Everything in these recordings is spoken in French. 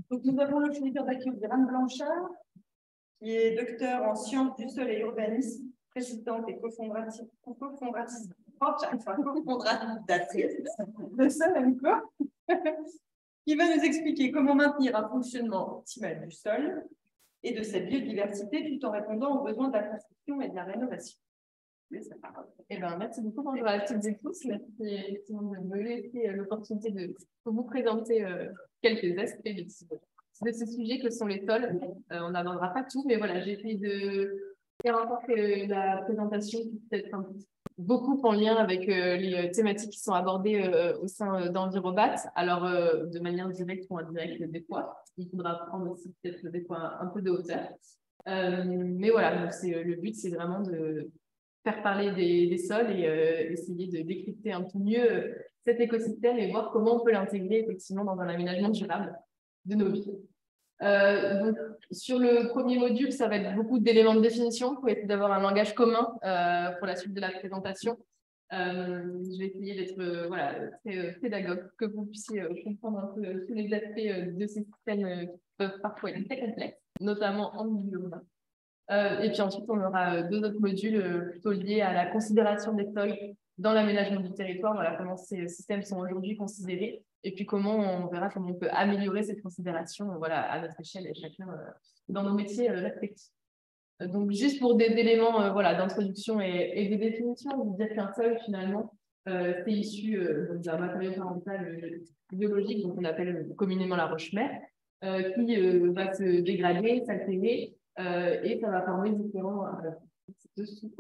Donc, nous avons le plaisir d'accueillir Anne Blanchard, qui est docteur en sciences du sol et urbanisme, présidente et cofondatrice de Sol & Co, qui va nous expliquer comment maintenir un fonctionnement optimal du sol et de sa biodiversité tout en répondant aux besoins de la construction et de la rénovation. Merci beaucoup, bonjour à toutes et tous. Merci effectivement de me laisser l'opportunité de vous présenter quelques aspects de ce sujet que sont les sols. On n'abordera pas tout, mais voilà, j'ai essayé de faire en sorte que la présentation puisse être beaucoup en lien avec les thématiques qui sont abordées au sein d'Envirobat. Alors, de manière directe ou indirecte des fois. Il faudra prendre aussi peut-être des fois un peu de hauteur. Mais voilà, donc le but, c'est vraiment de faire parler des sols et essayer de décrypter un peu mieux cet écosystème et voir comment on peut l'intégrer effectivement dans un aménagement durable de nos vies. Donc, sur le premier module, ça va être beaucoup d'éléments de définition pour essayer d'avoir un langage commun pour la suite de la présentation. Je vais essayer d'être très pédagogue, que vous puissiez comprendre un peu tous les aspects de ces systèmes qui peuvent parfois être très complexes, notamment en milieu urbain. Et puis ensuite, on aura deux autres modules plutôt liés à la considération des sols dans l'aménagement du territoire, voilà comment ces systèmes sont aujourd'hui considérés, et puis comment on verra comment on peut améliorer cette considération à notre échelle et chacun dans nos métiers respectifs. Donc, juste pour des éléments d'introduction et de définition, on veut dire qu'un sol, finalement, c'est issu d'un matériau parental biologique, donc on appelle communément la roche-mère, qui va se dégrader, s'altérer, et ça va former différents dessous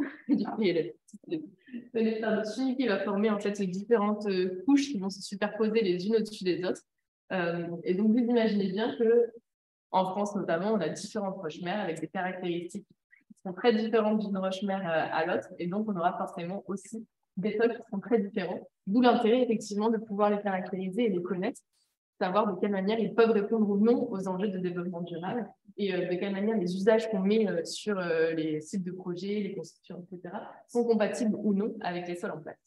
dessus qui va former en fait différentes couches qui vont se superposer les unes au-dessus des autres. Et donc vous imaginez bien que en France notamment, on a différentes roches-mères avec des caractéristiques qui sont très différentes d'une roche-mère à l'autre, et donc on aura forcément aussi des sols qui sont très différents. D'où l'intérêt effectivement de pouvoir les caractériser et les connaître, savoir de quelle manière ils peuvent répondre ou non aux enjeux de développement durable et de quelle manière les usages qu'on met sur les sites de projets, les constructions, etc., sont compatibles ou non avec les sols en place.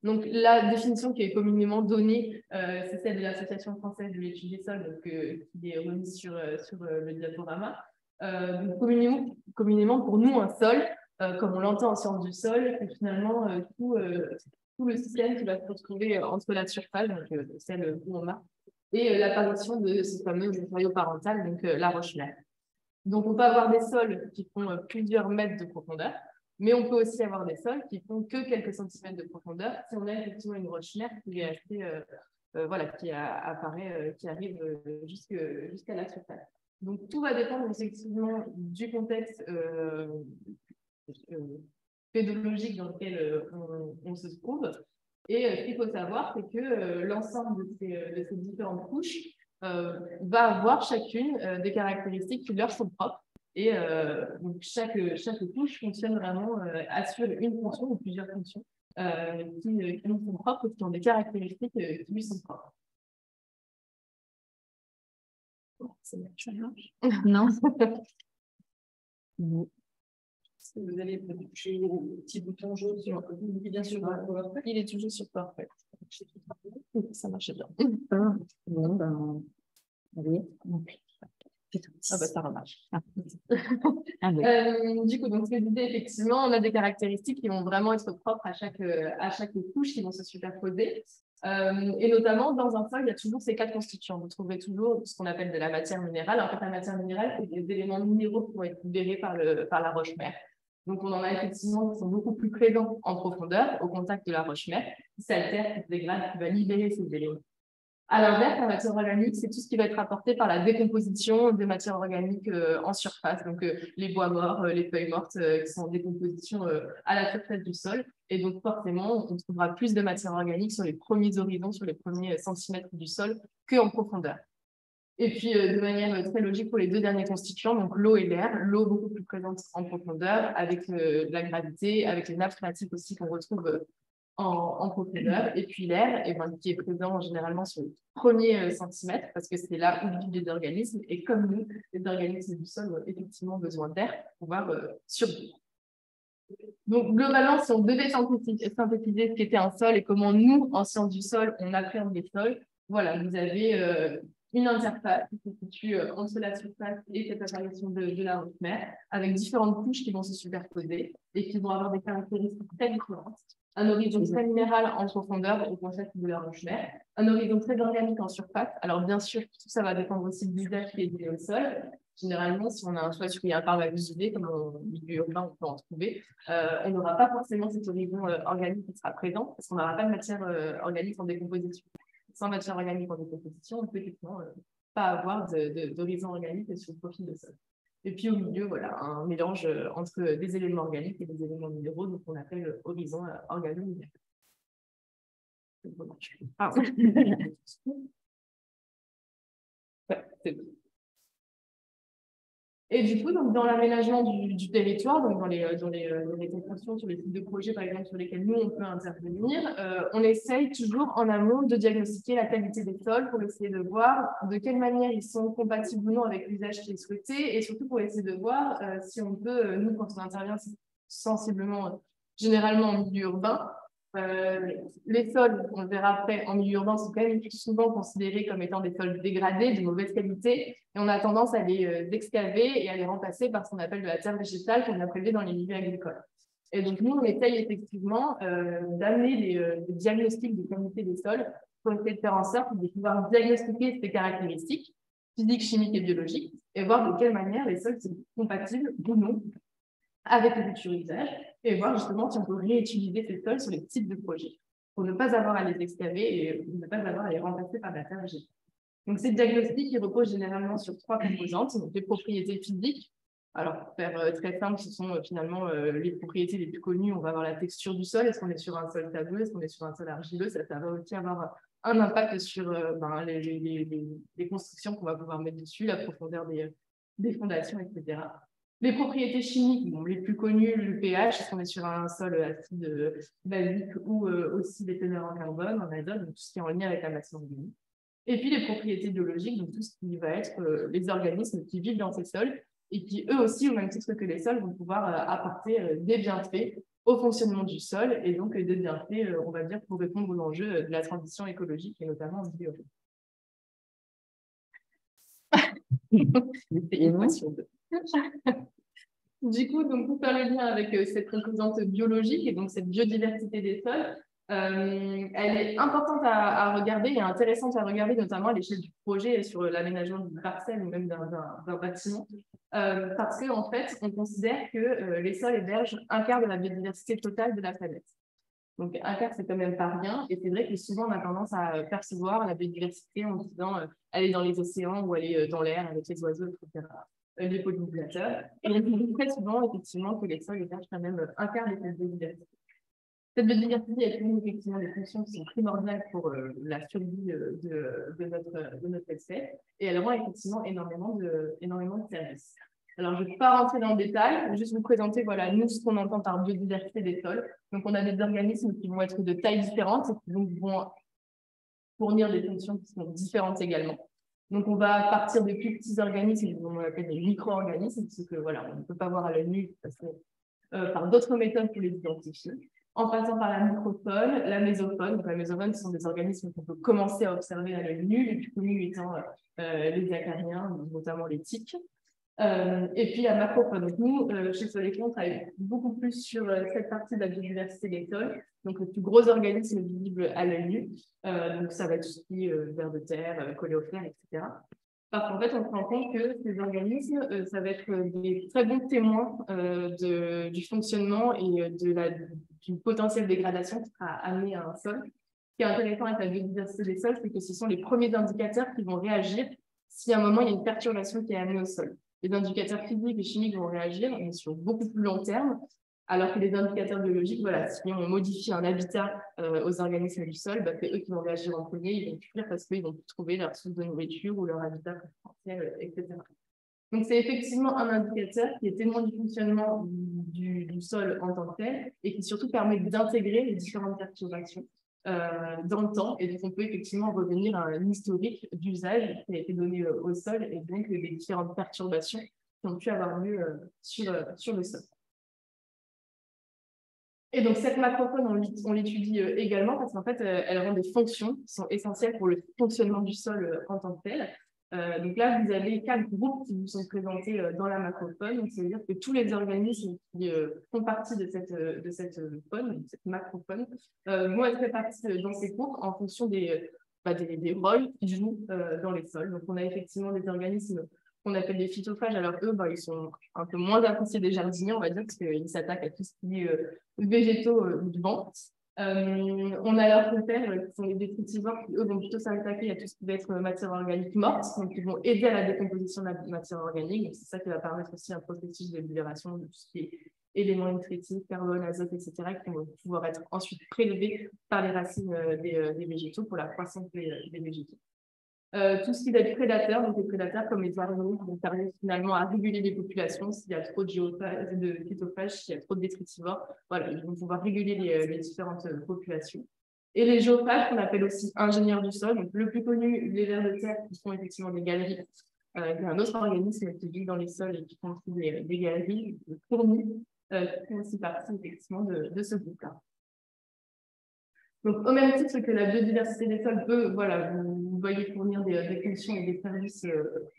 Donc, la définition qui est communément donnée, c'est celle de l'Association française de l'étude des sols, qui est remise sur le diaporama. Donc, communément, pour nous, un sol, comme on l'entend en sciences du sol, c'est finalement tout le système qui va se retrouver entre la surface, donc celle où on marque, et l'apparition de ce fameux matériau parental, donc la roche-mère. Donc, on peut avoir des sols qui font plusieurs mètres de profondeur, mais on peut aussi avoir des sols qui font que quelques centimètres de profondeur si on a effectivement une roche-mère qui est assez, qui arrive jusqu'à la surface. Donc, tout va dépendre effectivement du contexte pédologique dans lequel on se trouve. Et ce qu'il faut savoir, c'est que l'ensemble de ces différentes couches va avoir chacune des caractéristiques qui leur sont propres. Et donc chaque couche fonctionne vraiment, assure une fonction ou plusieurs fonctions qui lui sont propres, qui ont des caractéristiques qui lui sont propres. Ça marche? Non. Vous allez toucher le petit bouton jaune sur bien sûr. Il est toujours sur PowerPoint. Ça marche bien. Oui. Ça remarche. Du coup, donc, ce que je disais, effectivement, on a des caractéristiques qui vont vraiment être propres à chaque couche qui vont se superposer. Et notamment, dans un sol, il y a toujours ces quatre constituants. Vous trouverez toujours ce qu'on appelle de la matière minérale. En fait, la matière minérale, c'est des éléments minéraux qui vont être libérés par la roche-mère. Donc, on en a effectivement qui sont beaucoup plus présents en profondeur, au contact de la roche-mère, qui s'altère, qui se dégrade, qui va libérer ces éléments. À l'inverse, la matière organique, c'est tout ce qui va être apporté par la décomposition des matières organiques en surface, donc les bois morts, les feuilles mortes, qui sont en décomposition à la surface du sol. Et donc, forcément, on trouvera plus de matière organique sur les premiers horizons, sur les premiers centimètres du sol, qu'en profondeur. Et puis, de manière très logique pour les deux derniers constituants, donc l'eau et l'air, l'eau beaucoup plus présente en profondeur, avec la gravité, avec les nappes phréatiques aussi qu'on retrouve en profondeur, et puis l'air qui est présent généralement sur les premiers centimètres, parce que c'est là où vivent les organismes, et comme nous, les organismes du sol ont effectivement besoin d'air pour pouvoir survivre. Donc, globalement, si on devait synthétiser ce qu'était un sol et comment nous, en sciences du sol, on appréhende les sols, voilà, vous avez une interface qui se situe entre la surface et cette apparition de la roche-mère, avec différentes couches qui vont se superposer et qui vont avoir des caractéristiques très différentes. Un horizon très minéral en profondeur au contact de la roche-mère, un horizon très organique en surface. Alors bien sûr, tout ça va dépendre aussi de l'usage qui est lié au sol. Généralement, si on a un sol sur un parc visualisé, comme en milieu urbain, on peut en trouver, on n'aura pas forcément cet horizon organique qui sera présent, parce qu'on n'aura pas de matière organique en décomposition. Sans matière organique en décomposition, on peut effectivement pas avoir d'horizon organique sur le profil de sol. Et puis au milieu, voilà, un mélange entre des éléments organiques et des éléments minéraux, donc on appelle horizon organo-minéral. Ah. Ouais, c'est bon. Et du coup, donc, dans l'aménagement du territoire, donc dans les constructions sur les types de projets, par exemple, sur lesquels nous, on peut intervenir, on essaye toujours en amont de diagnostiquer la qualité des sols pour essayer de voir de quelle manière ils sont compatibles ou non avec l'usage qui est souhaité et surtout pour essayer de voir si on peut, nous, quand on intervient sensiblement, généralement en milieu urbain, les sols, on le verra après, en milieu urbain, sont quand même souvent considérés comme étant des sols dégradés, de mauvaise qualité, et on a tendance à les excaver et à les remplacer par ce qu'on appelle de la terre végétale qu'on a prélevée dans les milieux agricoles. Et donc, nous, on essaye effectivement d'amener les diagnostics de qualité des sols pour essayer de faire en sorte de pouvoir diagnostiquer ces caractéristiques physiques, chimiques et biologiques et voir de quelle manière les sols sont compatibles ou non avec le futur usage et voir justement si on peut réutiliser ces sols sur les types de projets pour ne pas avoir à les excaver et ne pas avoir à les remplacer par de la terre végétale. Donc, ces diagnostics qui reposent généralement sur 3 composantes, donc les propriétés physiques. Alors, pour faire très simple, ce sont finalement les propriétés les plus connues. On va avoir la texture du sol. Est-ce qu'on est sur un sol sableux? Est-ce qu'on est sur un sol argileux? Ça va aussi avoir un impact sur les constructions qu'on va pouvoir mettre dessus, la profondeur des fondations, etc. Les propriétés chimiques, bon, les plus connues, le pH, est-ce qu'on est sur un sol acide basique ou aussi des teneurs en carbone, en azote, donc tout ce qui est en lien avec la matière organique. Et puis les propriétés biologiques, donc tout ce qui va être les organismes qui vivent dans ces sols et qui, eux aussi, au même titre que les sols, vont pouvoir apporter des bienfaits au fonctionnement du sol et donc des bienfaits, on va dire, pour répondre aux enjeux de la transition écologique et notamment en milieu urbain. Du coup, donc, pour faire le lien avec cette composante biologique et donc cette biodiversité des sols, elle est importante à regarder et intéressante à regarder, notamment à l'échelle du projet et sur l'aménagement d'une parcelle ou même d'un bâtiment, parce qu'en fait, on considère que les sols hébergent un quart de la biodiversité totale de la planète. Donc, un quart, c'est quand même pas rien. Et c'est vrai que souvent, on a tendance à percevoir la biodiversité en disant elle est dans les océans ou elle est dans l'air avec les oiseaux, etc. Les pollinisateurs. Et on dit très souvent, effectivement, que les sols hébergent quand même un quart de cette biodiversité. Cette biodiversité a toujours effectivement des fonctions qui sont primordiales pour la survie de notre espèce. Et elle rend effectivement énormément de services. Alors, je ne vais pas rentrer dans le détail, je vais juste vous présenter voilà, nous, ce qu'on entend par biodiversité des sols. Donc, on a des organismes qui vont être de tailles différentes et qui vont fournir des fonctions qui sont différentes également. Donc, on va partir des plus petits organismes, on appelle des micro-organismes, parce que voilà, on ne peut pas voir à l'œil nu par d'autres méthodes pour les identifier. En passant par la microfaune, la mésofaune. Donc, la mésofaune, ce sont des organismes qu'on peut commencer à observer à l'œil nu, les plus connus étant les acariens, notamment les tiques. Et puis la macrofaune. Donc nous, chez Solecon, on travaille beaucoup plus sur cette partie de la biodiversité des sols, donc le plus gros organisme visible à l'œil nu. Donc ça va être tout ce qui est vers de terre, coléoptères, etc. Parce qu'en fait, on se rend compte que ces organismes, ça va être des très bons témoins du fonctionnement et d'une potentielle dégradation qui sera amenée à un sol. Ce qui est intéressant avec la biodiversité des sols, c'est que ce sont les premiers indicateurs qui vont réagir si à un moment il y a une perturbation qui est amenée au sol. Les indicateurs physiques et chimiques vont réagir, mais sur beaucoup plus long terme, alors que les indicateurs biologiques, voilà, si on modifie un habitat aux organismes du sol, bah, c'est eux qui vont réagir en premier, ils vont fuir parce qu'ils vont plus trouver leur source de nourriture ou leur habitat préférentiel, etc. Donc, c'est effectivement un indicateur qui est témoin du fonctionnement du sol en tant que tel et qui surtout permet d'intégrer les différentes perturbations dans le temps. Et donc, on peut effectivement revenir à un historique d'usage qui a été donné au sol et donc des différentes perturbations qui ont pu avoir lieu sur le sol. Et donc, cette macrofaune, on l'étudie également parce qu'en fait, elle rend des fonctions qui sont essentielles pour le fonctionnement du sol en tant que tel. Donc là, vous avez 4 groupes qui vous sont présentés dans la macrofaune. Donc, c'est-à-dire que tous les organismes qui font partie de cette faune, de cette macrofaune, vont être répartis dans ces groupes en fonction des rôles qu'ils jouent dans les sols. Donc, on a effectivement des organismes qu'on appelle des phytophages. Alors, eux, ils sont un peu moins appréciés des jardiniers, on va dire, parce qu'ils s'attaquent à tout ce qui est végétaux vivants. On a leurs compères qui sont les détritivores qui, eux, vont plutôt s'attaquer à tout ce qui va être matière organique morte, donc ils vont aider à la décomposition de la matière organique. C'est ça qui va permettre aussi un processus de libération de tout ce qui est éléments nutritifs, carbone, azote, etc., qui vont pouvoir être ensuite prélevés par les racines des végétaux pour la croissance des végétaux. Tout ce qui va être prédateur, donc les prédateurs comme les oiseaux vont permettre finalement à réguler les populations. S'il y a trop de phytophages, s'il y a trop de détritivores, voilà, ils vont pouvoir réguler les différentes populations. Et les géophages, qu'on appelle aussi ingénieurs du sol, donc le plus connu, les vers de terre, qui sont effectivement des galeries. Il y a un autre organisme qui vit dans les sols et qui construit des galeries, des fourmis, qui font aussi partie effectivement de ce groupe-là. Donc, au même titre que la biodiversité des sols peut, voilà, vous voyez fournir des fonctions et des services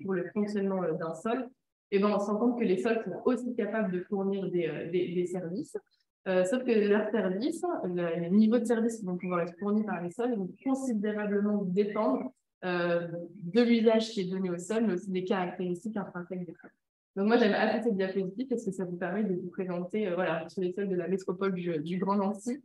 pour le fonctionnement d'un sol, et ben, on se rend compte que les sols sont aussi capables de fournir des services, sauf que leurs services, le niveau de service qui vont pouvoir être fournis par les sols, vont considérablement dépendre de l'usage qui est donné au sol, mais aussi des caractéristiques intrinsèques des sols. Donc, moi, j'aime assez cette diapositive parce que ça vous permet de vous présenter voilà, sur les sols de la métropole du Grand Nancy.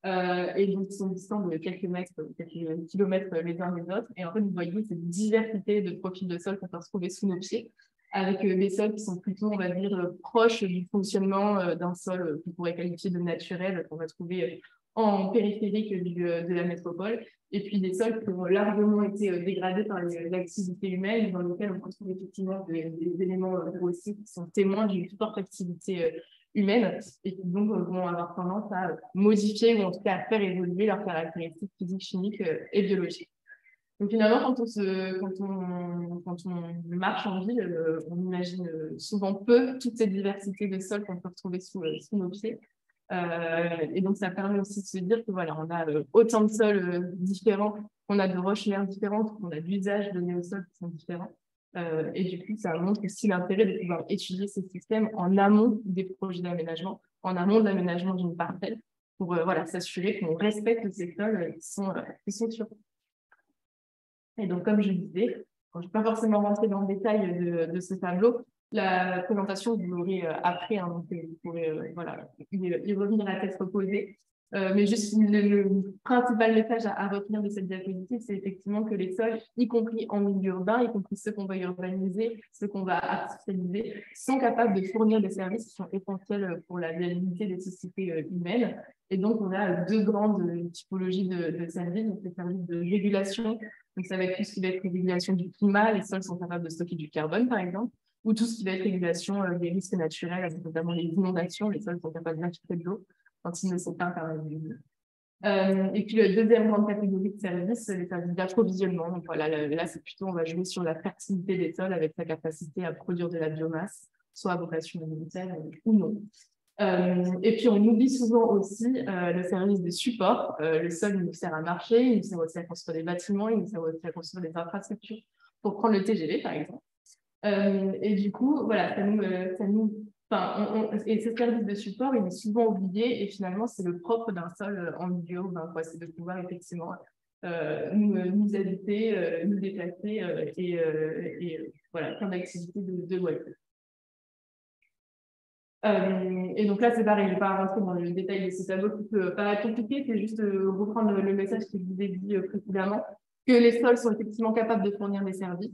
Et donc, ils sont distants de quelques mètres, quelques kilomètres les uns les autres. Et en fait, vous voyez cette diversité de profils de sol qu'on peut retrouver sous nos pieds, avec des sols qui sont plutôt, on va dire, proches du fonctionnement d'un sol qu'on pourrait qualifier de naturel, qu'on va trouver en périphérique de la métropole, et puis des sols qui ont largement été dégradés par l'activité humaine, dans lesquels on retrouve effectivement des éléments grossiers qui sont témoins d'une forte activité humaines et qui donc vont avoir tendance à modifier ou en tout cas à faire évoluer leurs caractéristiques physiques, chimiques et biologiques. Donc finalement, quand on marche en ville, on imagine souvent peu toute cette diversité de sols qu'on peut retrouver sous nos pieds. Et donc ça permet aussi de se dire que voilà, on a autant de sols différents, qu'on a de roches-mères différentes, qu'on a d'usages donnés aux sols qui sont différents. Et du coup, ça montre aussi l'intérêt de pouvoir étudier ces systèmes en amont des projets d'aménagement, en amont de l'aménagement d'une parcelle, pour voilà, s'assurer qu'on respecte ces sols qui sont sûrs. Et donc, comme je disais, je ne vais pas forcément rentrer dans le détail de ce tableau. La présentation, vous l'aurez après, hein, donc vous pourrez voilà, y revenir à tête reposée. Mais juste le principal message à retenir de cette diapositive, c'est effectivement que les sols, y compris en milieu urbain, y compris ceux qu'on va urbaniser, ceux qu'on va artificialiser, sont capables de fournir des services qui sont essentiels pour la viabilité des sociétés humaines. Et donc, on a deux grandes typologies de services, donc les services de régulation. Donc, ça va être tout ce qui va être régulation du climat, les sols sont capables de stocker du carbone, par exemple, ou tout ce qui va être régulation des risques naturels, avec notamment les inondations, les sols sont capables d'infiltrer de l'eau quand ils ne sont pas par la ville. Et puis, la deuxième grande catégorie de services, c'est les services d'approvisionnement. Donc, voilà, là, c'est plutôt, on va jouer sur la fertilité des sols avec sa capacité à produire de la biomasse, soit à vocation alimentaire ou non. Et puis, on oublie souvent aussi le service de support. Le sol, il nous sert à marcher, il nous sert aussi à construire des bâtiments, il nous sert aussi à construire des infrastructures pour prendre le TGV, par exemple. Et du coup, voilà, et ce service de support, il est souvent oublié et finalement, c'est le propre d'un sol en milieu urbain, quoi. C'est de pouvoir effectivement nous habiter, nous déplacer et voilà, plein d'activités de loisirs. Et donc là, c'est pareil, je ne vais pas rentrer dans le détail de ce tableau qui peut paraître compliqué, c'est juste reprendre le message que je vous ai dit précédemment, que les sols sont effectivement capables de fournir des services,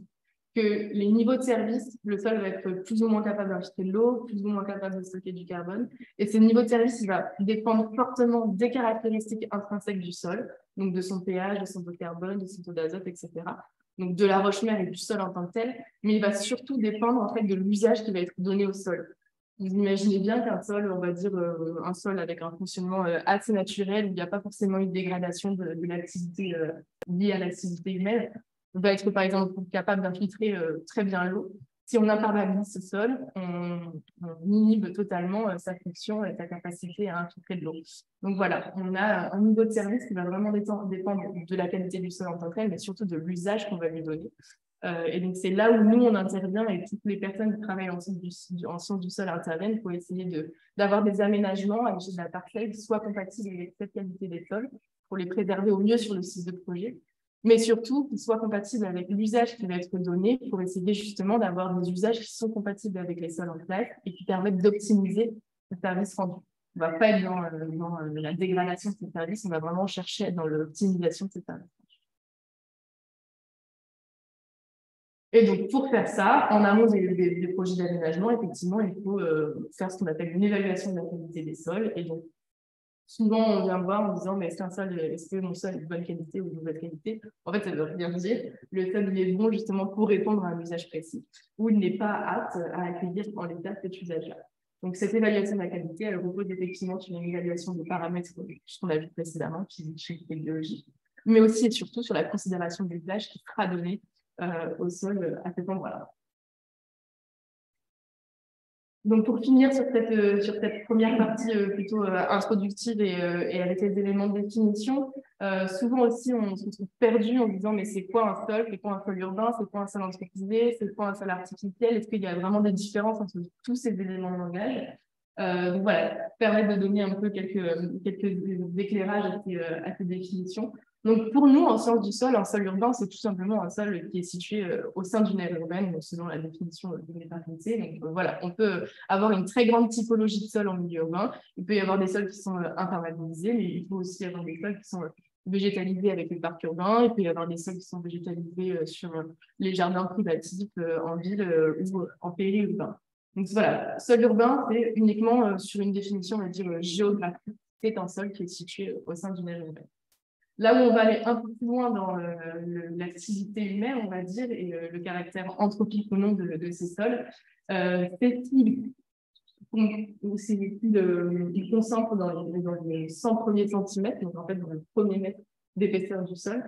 que les niveaux de service, le sol va être plus ou moins capable d'infiltrer de l'eau, plus ou moins capable de stocker du carbone, et ce niveau de service, il va dépendre fortement des caractéristiques intrinsèques du sol, donc de son pH, de son taux de carbone, de son taux d'azote, etc. Donc de la roche-mère et du sol en tant que tel, mais il va surtout dépendre en fait de l'usage qui va être donné au sol. Vous imaginez bien qu'un sol, on va dire un sol avec un fonctionnement assez naturel, où il n'y a pas forcément une dégradation de l'activité liée à l'activité humaine, va être par exemple capable d'infiltrer très bien l'eau. Si on imperméabilise ce sol, on inhibe totalement sa fonction et sa capacité à infiltrer de l'eau. Donc voilà, on a un niveau de service qui va vraiment dépendre de la qualité du sol en tant que tel, mais surtout de l'usage qu'on va lui donner. Et donc, c'est là où nous, on intervient et toutes les personnes qui travaillent en sciences du sol interviennent pour essayer d'avoir des aménagements à l'échelle de la parcelle qui soient compatibles avec cette qualité des sols pour les préserver au mieux sur le site de projet, mais surtout qui soient compatibles avec l'usage qui va être donné pour essayer justement d'avoir des usages qui sont compatibles avec les sols en place et qui permettent d'optimiser le service rendu. On ne va pas être dans la dégradation de ces services, on va vraiment chercher à être dans l'optimisation de ces services. Et donc, pour faire ça, en amont des projets d'aménagement, effectivement, il faut faire ce qu'on appelle une évaluation de la qualité des sols. Et donc, souvent, on vient me voir en disant, mais est-ce que mon sol est de bonne qualité ou de mauvaise qualité? En fait, ça veut rien dire. Le sol, il est bon justement pour répondre à un usage précis, ou il n'est pas apte à accueillir en l'état cet usage-là. Donc, cette évaluation de la qualité, elle repose effectivement sur une évaluation des paramètres qu'on a vu précédemment, physique, chimique et biologique, mais aussi et surtout sur la considération de l'usage qui sera donné au sol à cet endroit-là. Donc, pour finir sur cette première partie plutôt introductive et avec les éléments de définition, souvent aussi, on se trouve perdu en disant mais c'est quoi un sol? C'est quoi un sol urbain? C'est quoi un sol anthropisé? C'est quoi un sol artificiel? Est-ce qu'il y a vraiment des différences entre tous ces éléments de langage? Donc voilà, permettre de donner un peu quelques éclairages à ces définitions. Donc, pour nous, en sciences du sol, un sol urbain, c'est tout simplement un sol qui est situé au sein d'une aire urbaine, selon la définition de l'université. Donc, voilà, on peut avoir une très grande typologie de sol en milieu urbain. Il peut y avoir des sols qui sont imperméabilisés, mais il faut aussi avoir des sols qui sont végétalisés avec les parcs urbains. Il peut y avoir des sols qui sont végétalisés sur les jardins privatifs en ville ou en périurbain. Donc, voilà, sol urbain, c'est uniquement sur une définition, on va dire, géographique. C'est un sol qui est situé au sein d'une aire urbaine. Là où on va aller un peu plus loin dans l'activité humaine, on va dire, et le caractère anthropique ou non de ces sols, c'est qu'ils concentrent dans les 100 premiers centimètres, donc en fait dans le premier mètre d'épaisseur du sol,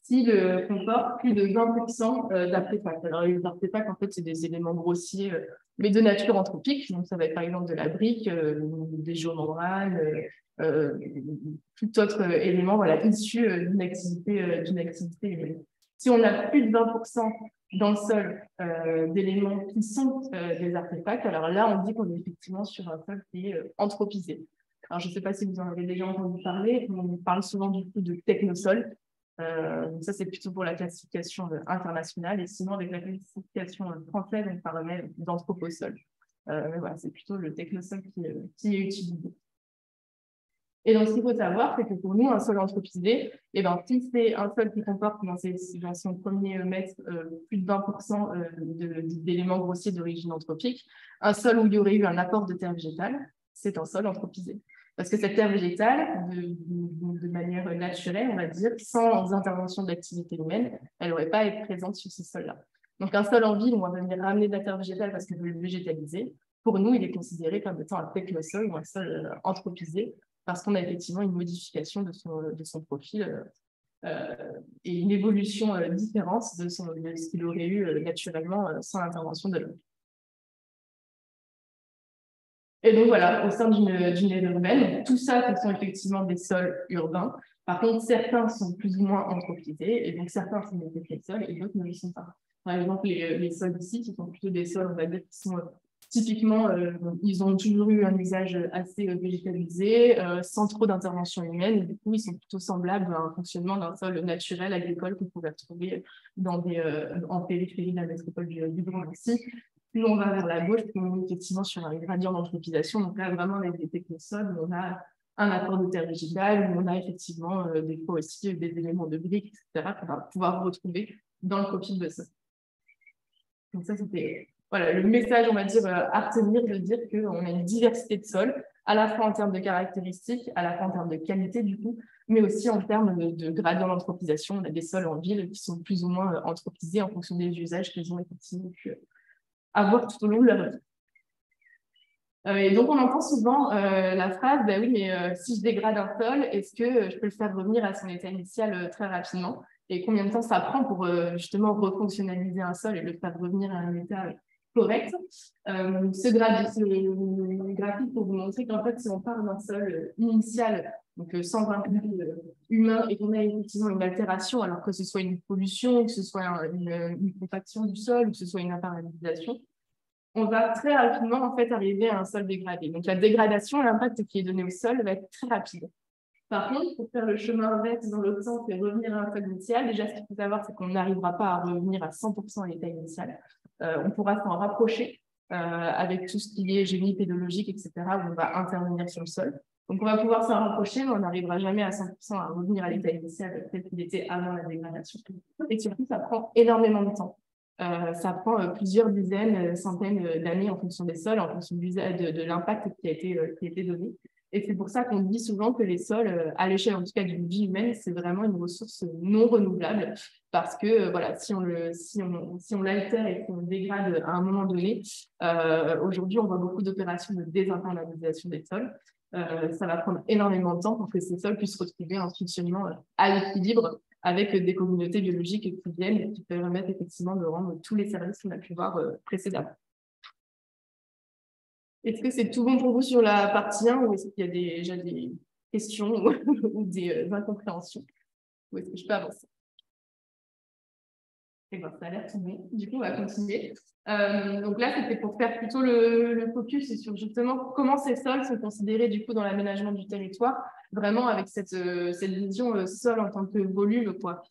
s'ils comportent plus de 20% d'artefacts. Alors les artefacts, en fait, c'est des éléments grossiers, mais de nature anthropique. Donc ça va être par exemple de la brique, des géomembranes, tout autre élément voilà, issu d'une activité humaine. Si on a plus de 20% dans le sol d'éléments qui sont des artefacts, alors là, on dit qu'on est effectivement sur un sol qui est anthropisé. Alors, je ne sais pas si vous en avez déjà entendu parler, on parle souvent du coup de technosol. Donc ça, c'est plutôt pour la classification internationale, et sinon, avec la classification française, on parle même d'anthroposol. Mais voilà, c'est plutôt le technosol qui est utilisé. Et donc, ce qu'il faut savoir, c'est que pour nous, un sol anthropisé, eh ben, si c'est un sol qui comporte dans son premier mètre plus de 20% d'éléments grossiers d'origine anthropique, un sol où il y aurait eu un apport de terre végétale, c'est un sol anthropisé. Parce que cette terre végétale, de manière naturelle, on va dire, sans intervention de l'activité humaine, elle n'aurait pas à être présente sur ce sol-là. Donc, un sol en ville où on va venir ramener de la terre végétale parce qu'on veut le végétaliser, pour nous, il est considéré comme étant un technosol ou un sol anthropisé, parce qu'on a effectivement une modification de son profil et une évolution différente de ce qu'il aurait eu naturellement sans l'intervention de l'homme. Et donc voilà, au sein d'une aire urbaine, tout ça, ce sont effectivement des sols urbains. Par contre, certains sont plus ou moins anthropisés, et donc certains sont des effets de sol, et d'autres ne le sont pas. Par exemple, les sols ici, qui sont plutôt des sols, on va dire, qui sont typiquement, ils ont toujours eu un usage assez végétalisé, sans trop d'intervention humaine, et du coup, ils sont plutôt semblables à un fonctionnement d'un sol naturel agricole qu'on pouvait retrouver en périphérie de la métropole du Grand Nancy. Plus on va vers la gauche, plus on est effectivement sur un gradient d'anthropisation. Donc là, vraiment, avec des technosols, on a un apport de terre végétale, où on a effectivement des fois aussi des éléments de briques, etc., qu'on va pouvoir retrouver dans le profil de sol. Donc ça, c'était voilà, le message, on va dire, à retenir, de dire qu'on a une diversité de sols, à la fois en termes de caractéristiques, à la fois en termes de qualité, du coup, mais aussi en termes de gradient d'anthropisation. On a des sols en ville qui sont plus ou moins anthropisés en fonction des usages qu'ils ont effectivement pu avoir tout au long de leur vie. Et donc, on entend souvent la phrase, bah oui, mais si je dégrade un sol, est-ce que je peux le faire revenir à son état initial très rapidement? Et combien de temps ça prend pour justement refonctionnaliser un sol et le faire revenir à un état correcte. Ce graphique pour vous montrer qu'en fait, si on part d'un sol initial, donc sans input humain, et qu'on a effectivement une altération, alors que ce soit une pollution, que ce soit une compaction du sol, ou que ce soit une imperméabilisation, on va très rapidement en fait arriver à un sol dégradé. Donc la dégradation, l'impact qui est donné au sol va être très rapide. Par contre, pour faire le chemin inverse dans l'autre sens et revenir à un sol initial, déjà ce qu'il faut savoir, c'est qu'on n'arrivera pas à revenir à 100% à l'état initial. On pourra s'en rapprocher avec tout ce qui est génie pédologique, etc., où on va intervenir sur le sol. Donc on va pouvoir s'en rapprocher, mais on n'arrivera jamais à 100% à revenir à l'état initial tel qu'il était avant la dégradation. Et surtout, ça prend énormément de temps. Ça prend plusieurs dizaines, centaines d'années en fonction des sols, en fonction de l'impact qui a été donné. Et c'est pour ça qu'on dit souvent que les sols, à l'échelle en tout cas d'une vie humaine, c'est vraiment une ressource non renouvelable parce que voilà, si on l'altère et qu'on le dégrade à un moment donné, aujourd'hui on voit beaucoup d'opérations de désimperméabilisation des sols. Ça va prendre énormément de temps pour que ces sols puissent retrouver un fonctionnement à l'équilibre avec des communautés biologiques qui viennent et qui permettent effectivement de rendre tous les services qu'on a pu voir précédemment. Est-ce que c'est tout bon pour vous sur la partie 1 ou est-ce qu'il y a déjà des questions ou des incompréhensions? Ou est-ce que je peux avancer? Eh ben, ça a l'air tout bon. Du coup, on va continuer. Donc là, c'était pour faire plutôt le focus sur justement comment ces sols sont considérés du coup dans l'aménagement du territoire, vraiment avec cette vision sol en tant que volume, quoi.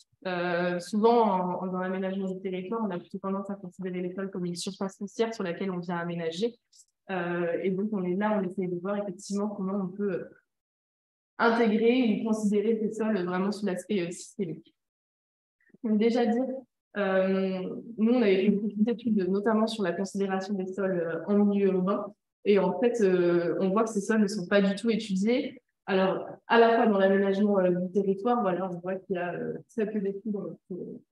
Souvent, dans l'aménagement du territoire, on a plutôt tendance à considérer les sols comme une surface foncière sur laquelle on vient aménager. Et donc, on essaie de voir effectivement comment on peut intégrer ou considérer ces sols vraiment sous l'aspect systémique. Donc, déjà dire, nous, on avait fait beaucoup d'études, notamment sur la considération des sols en milieu urbain. Et en fait, on voit que ces sols ne sont pas du tout étudiés. Alors, à la fois dans l'aménagement du territoire, voilà, on voit qu'il y a très peu d'études,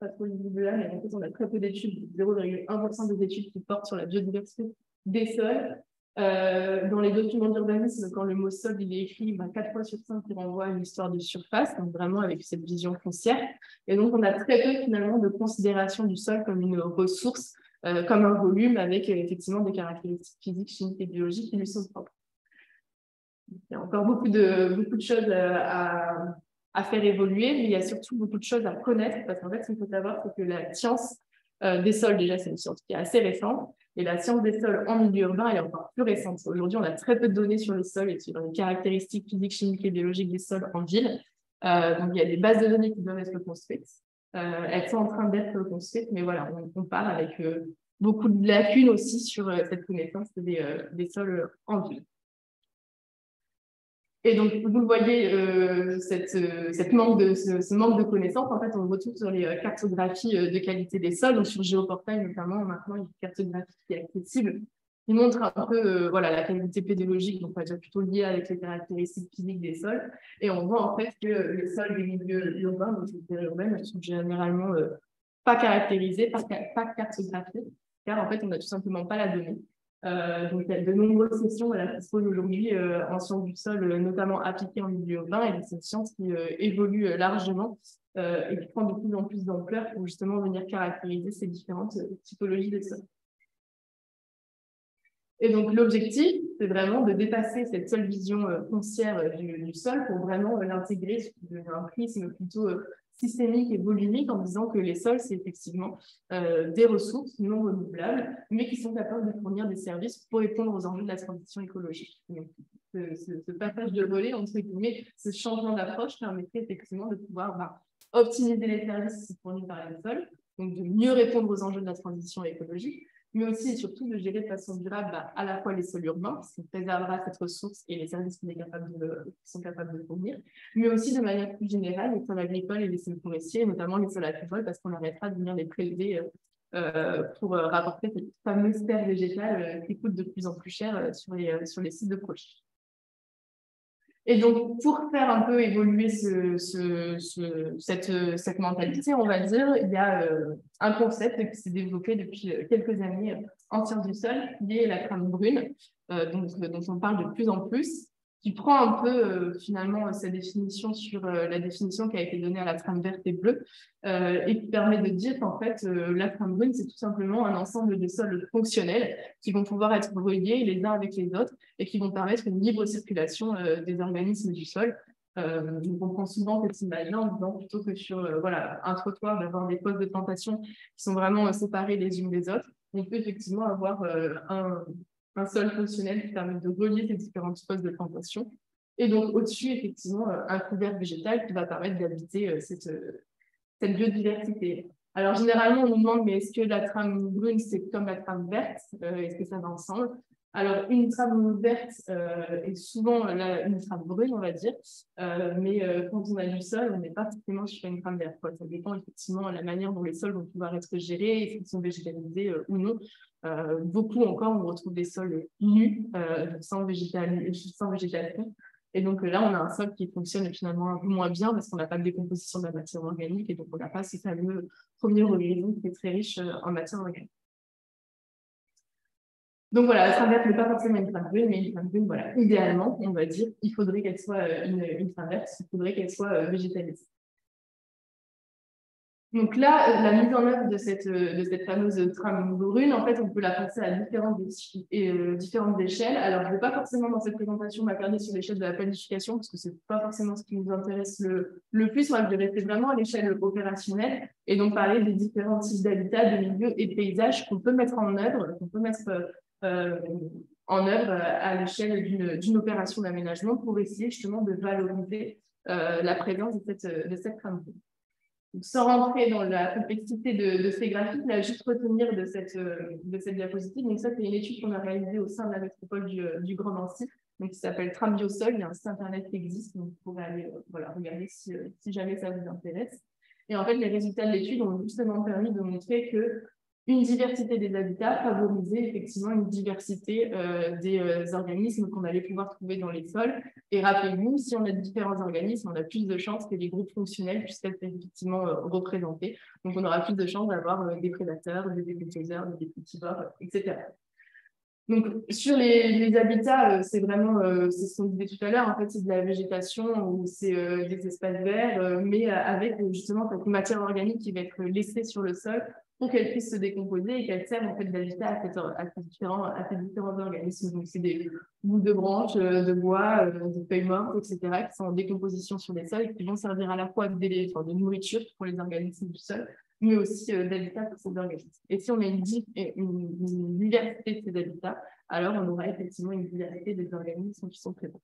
pas trop visible là, mais en fait, on a très peu d'études, 0,1% des études qui portent sur la biodiversité des sols. Dans les documents d'urbanisme, quand le mot sol il est écrit, 4 fois sur 5 il renvoie à une histoire de surface, donc vraiment avec cette vision foncière. Et donc, on a très peu finalement de considération du sol comme une ressource, comme un volume avec effectivement des caractéristiques physiques, chimiques et biologiques qui lui sont propres. Il y a encore beaucoup de choses à faire évoluer, mais il y a surtout beaucoup de choses à connaître, parce qu'en fait, ce qu'il faut savoir, c'est que la science des sols, déjà, c'est une science qui est assez récente, et la science des sols en milieu urbain, elle est encore plus récente. Aujourd'hui, on a très peu de données sur les sols et sur les caractéristiques physiques, chimiques et biologiques des sols en ville. Donc, il y a des bases de données qui doivent être construites. Elles sont en train d'être construites, mais voilà, on part avec beaucoup de lacunes aussi sur cette connaissance des sols en ville. Et donc, vous le voyez, ce manque de connaissances, en fait, on le retrouve sur les cartographies de qualité des sols. Donc, sur Géoportail, notamment, maintenant, il y a une cartographie qui est accessible. Il montre un peu voilà, la qualité pédologique, donc on va dire plutôt liée avec les caractéristiques physiques des sols. Et on voit en fait que les sols des milieux urbains, donc les périurbaines, elles sont généralement pas caractérisées, pas cartographiées, car en fait, on n'a tout simplement pas la donnée. Donc, il y a de nombreuses sessions qui se posent aujourd'hui en sciences du sol, notamment appliquées en milieu urbain, et c'est une science qui évolue largement et qui prend de plus en plus d'ampleur pour justement venir caractériser ces différentes typologies de sols. Et donc, l'objectif, c'est vraiment de dépasser cette seule vision foncière du sol pour vraiment l'intégrer sous un prisme plutôt systémique et volumique en disant que les sols, c'est effectivement des ressources non renouvelables, mais qui sont capables de fournir des services pour répondre aux enjeux de la transition écologique. Donc, ce passage de relais, entre guillemets, ce changement d'approche permettrait effectivement de pouvoir optimiser les services fournis par les sols, donc de mieux répondre aux enjeux de la transition écologique, mais aussi et surtout de gérer de façon durable à la fois les sols urbains, ce qui préservera cette ressource et les services qui sont capables de fournir, mais aussi de manière plus générale les sols agricoles et les sols forestiers, notamment les sols agricoles, parce qu'on arrêtera de venir les prélever pour rapporter cette fameuse terre végétale qui coûte de plus en plus cher sur les sites de projet. Et donc, pour faire un peu évoluer cette mentalité, on va dire, il y a un concept qui s'est développé depuis quelques années en sciences du sol, qui est la trame brune, dont on parle de plus en plus, qui prend un peu finalement sa définition sur la définition qui a été donnée à la trame verte et bleue, et qui permet de dire qu'en fait, la trame brune, c'est tout simplement un ensemble de sols fonctionnels qui vont pouvoir être reliés les uns avec les autres et qui vont permettre une libre circulation des organismes du sol. Donc on prend souvent cette image-là en disant plutôt que sur voilà, un trottoir, d'avoir des postes de plantation qui sont vraiment séparés les unes des autres, on peut effectivement avoir un sol fonctionnel qui permet de relier ces différentes postes de plantation. Et donc, au-dessus, effectivement, un couvert végétal qui va permettre d'habiter cette biodiversité. Alors, généralement, on nous demande, mais est-ce que la trame brune, c'est comme la trame verte? Est-ce que ça va ensemble? Alors, une trame verte est souvent une trame brune, on va dire, mais quand on a du sol, on n'est pas forcément sur une trame verte, quoi. Ça dépend effectivement de la manière dont les sols vont pouvoir être gérés, et s'ils sont végétalisés ou non. Beaucoup encore, on retrouve des sols nus, sans végétation. Et donc là, on a un sol qui fonctionne finalement un peu moins bien parce qu'on n'a pas de décomposition de la matière organique et donc on n'a pas ce fameux premier horizon qui est très riche en matière organique. Donc voilà, la trame verte n'est pas forcément une trame brune, mais une trame brune, voilà, idéalement, on va dire, il faudrait qu'elle soit une trame verte, il faudrait qu'elle soit végétalisée. Donc là, la mise en œuvre de cette fameuse trame brune, en fait, on peut la penser à différentes échelles. Alors, je ne vais pas forcément dans cette présentation m'attarder sur l'échelle de la planification, parce que ce n'est pas forcément ce qui nous intéresse le plus. Moi, je vais rester vraiment à l'échelle opérationnelle et donc parler des différents types d'habitats, de milieux et de paysages qu'on peut mettre en œuvre, à l'échelle d'une opération d'aménagement pour essayer justement de valoriser la présence de cette trame brune. Donc, sans rentrer dans la complexité de ces graphiques, là, juste retenir de cette diapositive. Donc, ça, c'est une étude qu'on a réalisée au sein de la métropole du Grand Nancy, donc, qui s'appelle Trame Biosol. Il y a un site internet qui existe, donc vous pourrez aller regarder si jamais ça vous intéresse. Et en fait, les résultats de l'étude ont justement permis de montrer que une diversité des habitats favorisait effectivement une diversité des organismes qu'on allait pouvoir trouver dans les sols. Et rappelez-vous, si on a différents organismes, on a plus de chances que les groupes fonctionnels puissent être effectivement représentés. Donc, on aura plus de chances d'avoir des prédateurs, des dépétoseurs, des cultivars, etc. Donc, sur les habitats, c'est vraiment, c'est ce qu'on disait tout à l'heure, en fait, c'est de la végétation ou c'est des espaces verts, mais avec justement cette matière organique qui va être laissée sur le sol pour qu'elle puisse se décomposer et qu'elle serve en fait d'habitat à ces différents organismes. Donc, c'est des bouts de branches, de bois, de feuilles mortes, etc., qui sont en décomposition sur les sols et qui vont servir à la fois de nourriture pour les organismes du sol, mais aussi d'habitat pour ces organismes. Et si on a une diversité de ces habitats, alors on aura effectivement une diversité des organismes qui sont présents.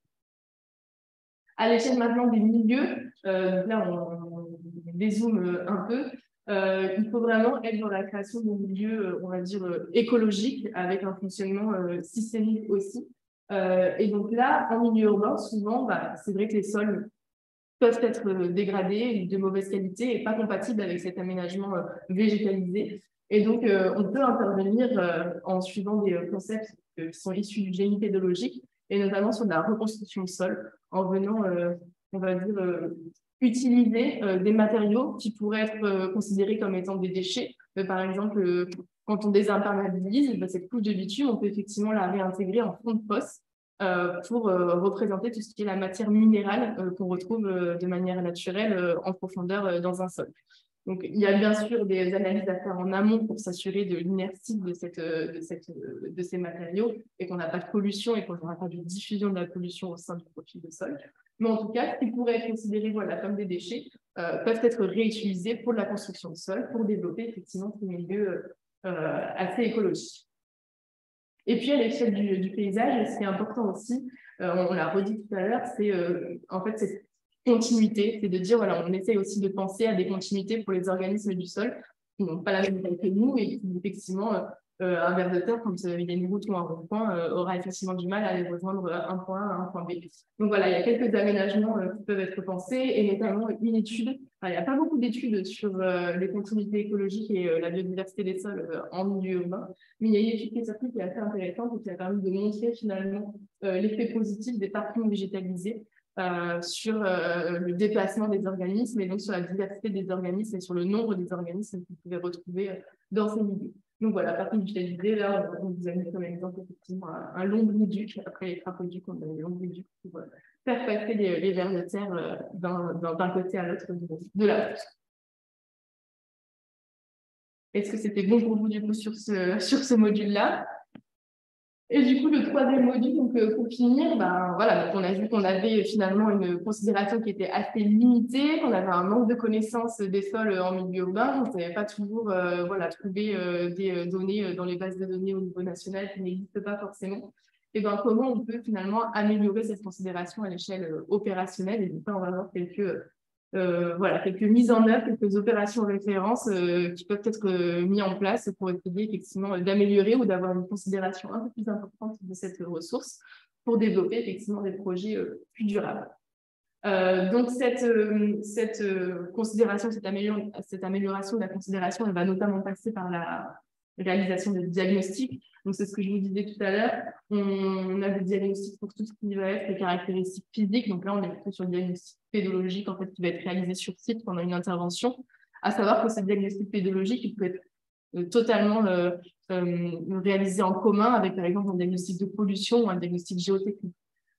À l'échelle maintenant des milieux, donc là on dézoome un peu, il faut vraiment être dans la création de milieux, on va dire, écologiques, avec un fonctionnement systémique aussi. Et donc là, en milieu urbain, souvent, c'est vrai que les sols peuvent être dégradés, de mauvaise qualité et pas compatibles avec cet aménagement végétalisé. Et donc, on peut intervenir en suivant des concepts qui sont issus du génie pédologique et notamment sur la reconstruction de sol, en venant, on va dire, utiliser des matériaux qui pourraient être considérés comme étant des déchets. Par exemple, quand on désimperméabilise, cette couche de bitume, on peut effectivement la réintégrer en fond de fosse pour représenter tout ce qui est la matière minérale qu'on retrouve de manière naturelle en profondeur dans un sol. Donc, il y a bien sûr des analyses à faire en amont pour s'assurer de l'inertie de ces matériaux et qu'on n'a pas de pollution et qu'on n'aura pas de diffusion de la pollution au sein du profil de sol. Mais en tout cas, ce qui pourrait être considéré comme des déchets peuvent être réutilisés pour la construction de sol, pour développer effectivement ces milieux assez écologiques. Et puis, à l'échelle du paysage, ce qui est important aussi, on l'a redit tout à l'heure, c'est en fait cette continuité, c'est de dire, voilà, on essaie aussi de penser à des continuités pour les organismes du sol qui n'ont pas la même taille que nous et qui, effectivement, un ver de terre, quand il y a une route ou un rond-point, aura effectivement du mal à aller rejoindre un point A à un point B. Donc voilà, il y a quelques aménagements qui peuvent être pensés et notamment une étude. Il n'y a pas beaucoup d'études sur les continuités écologiques et la biodiversité des sols en milieu urbain, mais il y a une étude qui est sortie qui est assez intéressante et qui a permis de montrer finalement l'effet positif des parkings végétalisés sur le déplacement des organismes et donc sur la diversité des organismes et sur le nombre des organismes qu'on pouvait retrouver dans ces milieux. Donc voilà, partie digitalisée, là, on vous a mis comme exemple effectivement un lombriduc. Après les trapeauducs, on a les lombriducs pour faire passer les vers de terre d'un côté à l'autre de la route. Est-ce que c'était bon pour vous du coup sur ce module-là? Et du coup, le troisième module, donc, pour finir, ben, voilà, donc on a vu qu'on avait finalement une considération qui était assez limitée, qu'on avait un manque de connaissances des sols en milieu urbain, on ne savait pas toujours voilà, trouver des données dans les bases de données au niveau national qui n'existent pas forcément. Et ben, comment on peut finalement améliorer cette considération à l'échelle opérationnelle? Et donc là, on va voir voilà, quelques mises en œuvre, quelques opérations de référence qui peuvent être mises en place pour essayer effectivement d'améliorer ou d'avoir une considération un peu plus importante de cette ressource pour développer effectivement des projets plus durables. Donc cette considération, cette amélioration de la considération, elle va notamment passer par la réalisation de diagnostics. Donc c'est ce que je vous disais tout à l'heure. On a des diagnostics pour tout ce qui va être les caractéristiques physiques. Donc là, on est plutôt sur le diagnostic pédologique en fait, qui va être réalisé sur site pendant une intervention. À savoir que ce diagnostic pédologique, il peut être totalement réalisé en commun avec, par exemple, un diagnostic de pollution ou un diagnostic géotechnique.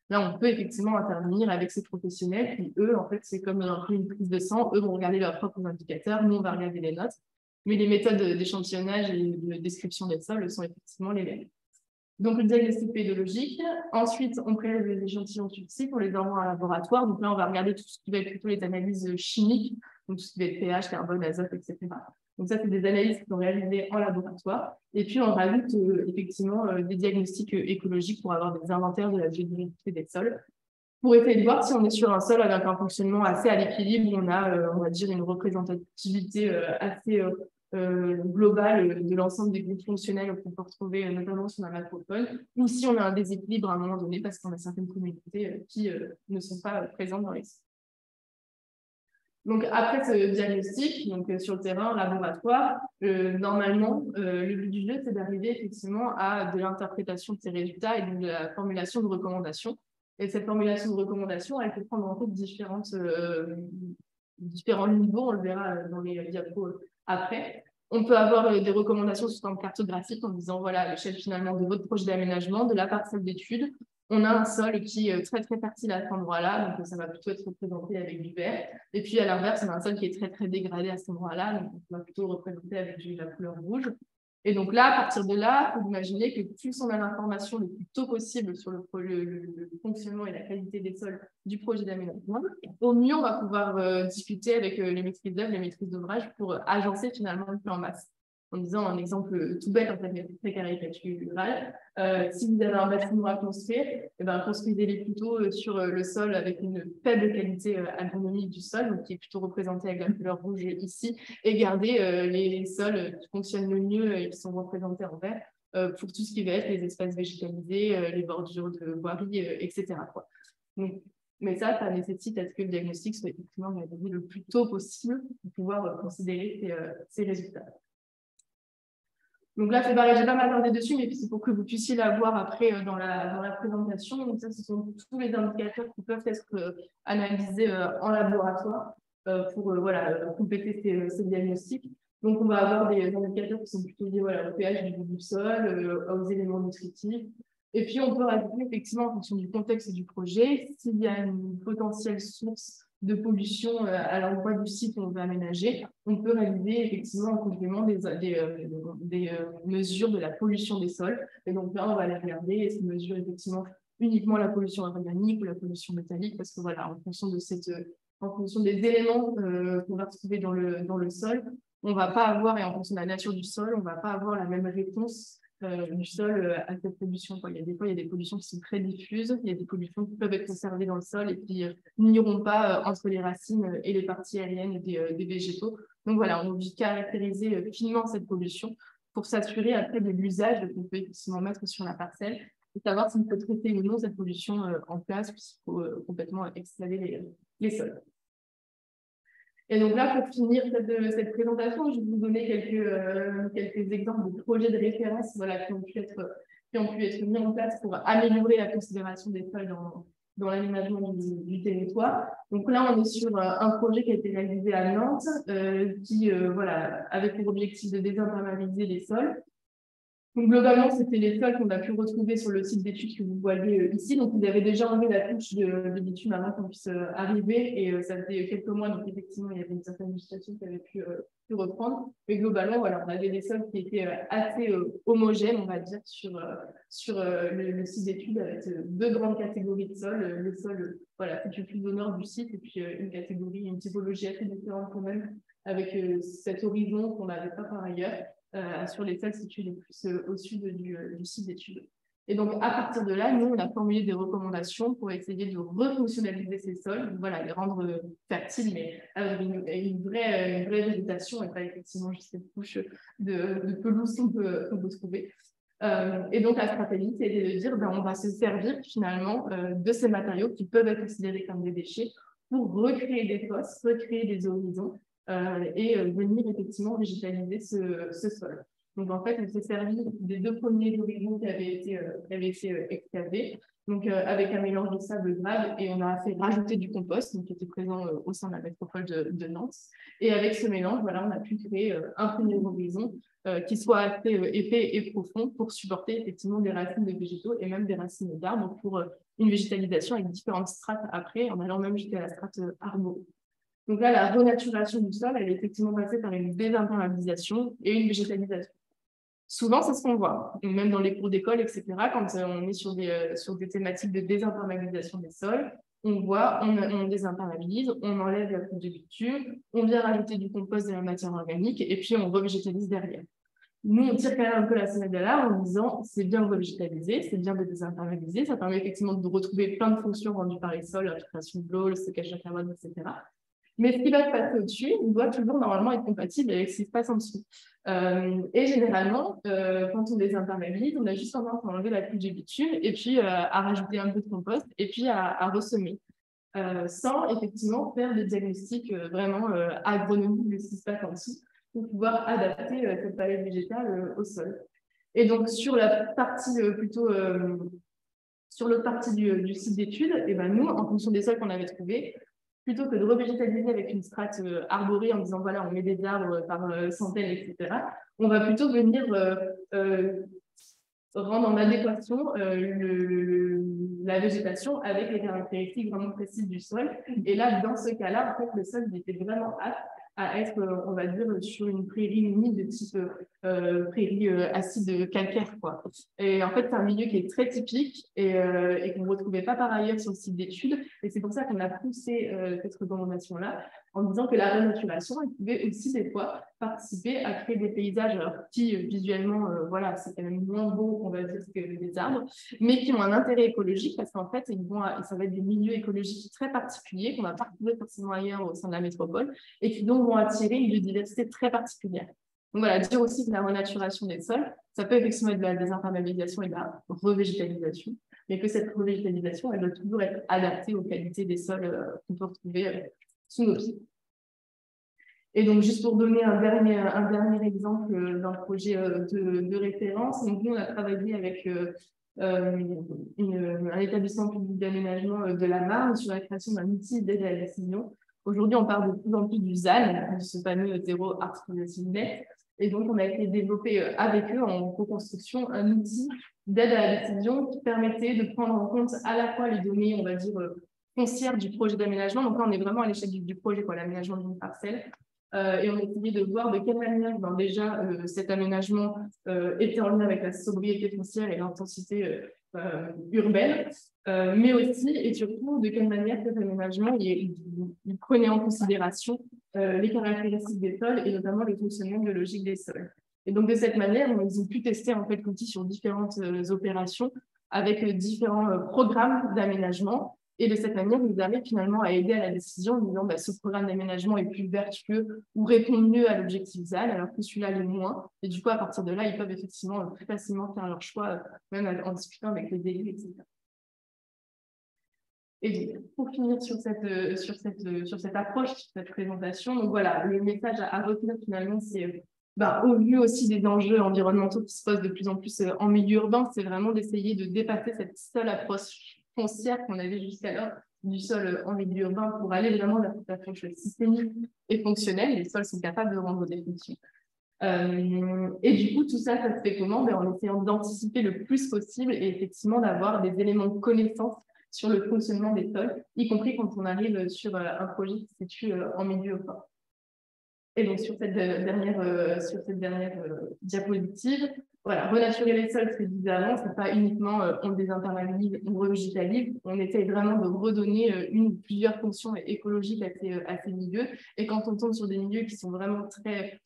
Là, on peut effectivement intervenir avec ces professionnels, puis eux, en fait, c'est comme un peu une prise de sang. Eux vont regarder leurs propres indicateurs, nous, on va regarder les notes. Mais les méthodes d'échantillonnage et de description des sols sont effectivement les mêmes. Donc, le diagnostic pédologique. Ensuite, on prélève les échantillons sur site, on les envoie en laboratoire. Donc là, on va regarder tout ce qui va être plutôt les analyses chimiques, donc tout ce qui va être pH, carbone, azote, etc. Donc ça, c'est des analyses qui sont réalisées en laboratoire. Et puis, on rajoute effectivement des diagnostics écologiques pour avoir des inventaires de la biodiversité des sols, pour essayer de voir si on est sur un sol avec un fonctionnement assez à l'équilibre, où on a, on va dire, une représentativité assez globale de l'ensemble des groupes fonctionnels qu'on peut retrouver notamment sur la macrofaune, ou si on a un déséquilibre à un moment donné parce qu'on a certaines communautés qui ne sont pas présentes dans les sites. Donc, après ce diagnostic, donc, sur le terrain, laboratoire, normalement, le but du jeu, c'est d'arriver effectivement à de l'interprétation de ces résultats et donc de la formulation de recommandations. Et cette formulation de recommandations, elle peut prendre en compte différents niveaux, on le verra dans les diapos après. On peut avoir des recommandations sous forme cartographique en disant, voilà, à l'échelle finalement de votre projet d'aménagement, de la parcelle d'études, on a un sol qui est très, très fertile à cet endroit-là, donc ça va plutôt être représenté avec du vert. Et puis, à l'inverse, on a un sol qui est très, très dégradé à cet endroit-là, donc on va plutôt représenter avec la couleur rouge. Et donc là, à partir de là, il faut imaginer que plus on a l'information le plus tôt possible sur le fonctionnement et la qualité des sols du projet d'aménagement, au mieux on va pouvoir discuter avec les maîtrises d'œuvre, les maîtrises d'ouvrage pour agencer finalement le plan masse. En disant un exemple tout bête, en fait, mais très caricatural. Si vous avez un bâtiment à construire, eh ben, construisez-les plutôt sur le sol avec une faible qualité agronomique du sol, donc qui est plutôt représenté avec la couleur rouge ici, et gardez les sols qui fonctionnent le mieux et qui sont représentés en vert pour tout ce qui va être les espaces végétalisés, les bordures de voiries, etc. quoi. Donc, mais ça nécessite à ce que le diagnostic soit effectivement réalisé le plus tôt possible pour pouvoir considérer ces résultats. Donc là, c'est pareil, j'ai pas m'attarder dessus, mais c'est pour que vous puissiez la voir après dans la présentation. Donc ça, ce sont tous les indicateurs qui peuvent être analysés en laboratoire pour voilà, compléter ces diagnostics. Donc on va avoir des indicateurs qui sont plutôt liés voilà, au pH du sol, aux éléments nutritifs. Et puis on peut rajouter effectivement en fonction du contexte et du projet, s'il y a une potentielle source de pollution à l'endroit du site où on veut aménager, on peut réaliser effectivement en complément des mesures de la pollution des sols. Et donc là, on va aller regarder et se mesure effectivement uniquement la pollution organique ou la pollution métallique, parce que voilà, en fonction des éléments qu'on va retrouver dans le sol, on va pas avoir, et en fonction de la nature du sol, on va pas avoir la même réponse du sol à cette pollution. Il y a des fois, il y a des pollutions qui sont très diffuses, il y a des pollutions qui peuvent être conservées dans le sol et qui n'iront pas entre les racines et les parties aériennes des végétaux. Donc voilà, on veut caractériser finement cette pollution pour s'assurer après de l'usage qu'on peut effectivement mettre sur la parcelle et savoir s'il faut traiter ou non cette pollution en place, puisqu'il faut complètement extraire les sols. Et donc là, pour finir cette présentation, je vais vous donner quelques exemples de projets de référence voilà, qui ont pu être mis en place pour améliorer la considération des sols dans l'aménagement du territoire. Donc là, on est sur un projet qui a été réalisé à Nantes, qui voilà, avait pour objectif de désimperméabiliser les sols Donc, globalement, c'était les sols qu'on a pu retrouver sur le site d'études que vous voyez ici. Donc, ils avaient déjà enlevé la couche de bitume avant qu'on puisse arriver. Et ça faisait quelques mois. Donc, effectivement, il y avait une certaine législation qui avait pu reprendre. Mais globalement, voilà, on avait des sols qui étaient assez homogènes, on va dire, sur le site d'études avec deux grandes catégories de sols. Le sol, voilà, situé plus au nord du site et puis une catégorie, une typologie assez différente quand même, avec cet horizon qu'on n'avait pas par ailleurs. Sur les sols situés les plus au sud du site d'études. Et donc, à partir de là, nous, on a formulé des recommandations pour essayer de refonctionnaliser ces sols, voilà, les rendre fertiles, mais avec une vraie végétation et pas effectivement juste cette couche de pelouse qu'on peut trouver. Et donc, la stratégie, c'était de dire, ben, on va se servir finalement de ces matériaux qui peuvent être considérés comme des déchets pour recréer des fosses, recréer des horizons, et venir effectivement végétaliser ce sol. Donc en fait, on s'est servi des deux premiers horizons qui avaient été excavés, donc avec un mélange de sable grave, et on a fait rajouter du compost, donc, qui était présent au sein de la métropole de Nantes. Et avec ce mélange, voilà, on a pu créer un premier horizon qui soit assez épais et profond pour supporter effectivement des racines de végétaux et même des racines d'arbres pour une végétalisation avec différentes strates après, en allant même jusqu'à la strate arborée. Donc là, la renaturation du sol, elle est effectivement passée par une désimperméabilisation et une végétalisation. Souvent, c'est ce qu'on voit, même dans les cours d'école, etc. Quand on est sur des thématiques de désimperméabilisation des sols, on voit, on désimperméabilise, on enlève la couche de bitume, on vient rajouter du compost de la matière organique et puis on revégétalise derrière. Nous, on tire quand même un peu la sonnette d'alarme en disant c'est bien de revégétaliser, c'est bien de désimperméabiliser, ça permet effectivement de retrouver plein de fonctions rendues par les sols, la filtration de l'eau, le stockage de carbone, etc. Mais ce qui va se passer au-dessus, il doit toujours normalement être compatible avec ce qui se passe en dessous. Et généralement, quand on désimperméabilise, on a juste tendance à enlever la couche de bitume et puis à rajouter un peu de compost et puis à ressemer. Sans effectivement faire des diagnostics vraiment agronomiques de ce qui se passe en dessous pour pouvoir adapter cette palette végétale au sol. Et donc, sur la partie sur l'autre partie du site d'études, et ben nous, en fonction des sols qu'on avait trouvés, plutôt que de revégétaliser avec une strate arborée en disant voilà, on met des arbres par centaines, etc., on va plutôt venir rendre en adéquation la végétation avec les caractéristiques vraiment précises du sol. Et là, dans ce cas-là, en fait, le sol il était vraiment apte à être, on va dire, sur une prairie humide de type prairie acide calcaire, quoi. Et en fait, c'est un milieu qui est très typique et qu'on ne retrouvait pas par ailleurs sur le site d'études. Et c'est pour ça qu'on a poussé cette recommandation-là en disant que la renaturation, elle pouvait aussi des fois participer à créer des paysages alors, qui visuellement, voilà, c'est quand même moins beau, on va dire, que les arbres, mais qui ont un intérêt écologique parce qu'en fait, ça va être des milieux écologiques très particuliers qu'on n'a pas trouvé forcément ailleurs au sein de la métropole et qui donc vont attirer une biodiversité très particulière. Donc voilà, dire aussi que la renaturation des sols, ça peut effectivement être de la désimperméabilisation et de la revégétalisation, mais que cette revégétalisation, elle doit toujours être adaptée aux qualités des sols qu'on peut retrouver sous nos pieds. Et donc, juste pour donner un dernier exemple d'un projet de référence, donc nous, on a travaillé avec un établissement public d'aménagement de la Marne sur la création d'un outil d'aide à la décision. Aujourd'hui, on parle de plus en plus du ZAN, de ce fameux Zero Artificial Net. Et donc, on a été développé avec eux en co-construction un outil d'aide à la décision qui permettait de prendre en compte à la fois les données, on va dire, foncières du projet d'aménagement. Donc là, on est vraiment à l'échelle du projet, l'aménagement d'une parcelle. Et on a essayé de voir de quelle manière déjà cet aménagement était en lien avec la sobriété foncière et l'intensité urbaine, mais aussi et surtout de quelle manière cet aménagement il prenait en considération les caractéristiques des sols et notamment le fonctionnement biologique des sols. Et donc de cette manière, ils ont pu tester en fait l'outil sur différentes opérations avec différents programmes d'aménagement. Et de cette manière, ils arrivent finalement à aider à la décision en disant ce programme d'aménagement est plus vertueux ou répond mieux à l'objectif ZAN, alors que celui-là l'est moins. Et du coup, à partir de là, ils peuvent effectivement plus facilement faire leur choix, même en discutant avec les élus, etc. Et donc, pour finir sur cette approche, sur cette présentation, donc voilà, le message à retenir finalement, c'est au vu aussi des enjeux environnementaux qui se posent de plus en plus en milieu urbain, c'est vraiment d'essayer de dépasser cette seule approche foncière qu'on avait jusqu'alors du sol en milieu urbain pour aller vraiment vers cette approche systémique et fonctionnelle. Les sols sont capables de rendre des fonctions. Et du coup, tout ça, ça se fait comment? Ben, en essayant d'anticiper le plus possible et effectivement d'avoir des éléments de connaissance sur le fonctionnement des sols, y compris quand on arrive sur un projet qui se situe en milieu urbain. Et donc, sur cette dernière diapositive, voilà, renaturer les sols, ce que je disais avant, c'est pas uniquement on désinternalise, on revitalise, on essaye vraiment de redonner une ou plusieurs fonctions écologiques à ces milieux. Et quand on tombe sur des milieux qui sont vraiment très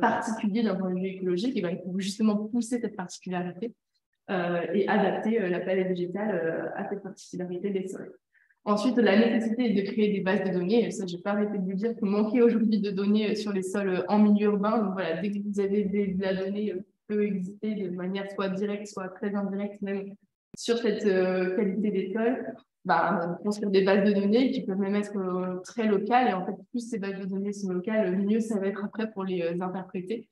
particuliers d'un point de vue écologique, et ben, il faut justement pousser cette particularité et adapter la palette végétale à cette particularité des sols. Ensuite, la nécessité de créer des bases de données, et ça, je n'ai pas arrêté de vous dire que manquer aujourd'hui de données sur les sols en milieu urbain. Donc voilà, dès que vous avez de la donnée peut exister de manière soit directe, soit très indirecte, même sur cette qualité des sols, construire des bases de données qui peuvent même être très locales. Et en fait, plus ces bases de données sont locales, mieux ça va être après pour les interpréter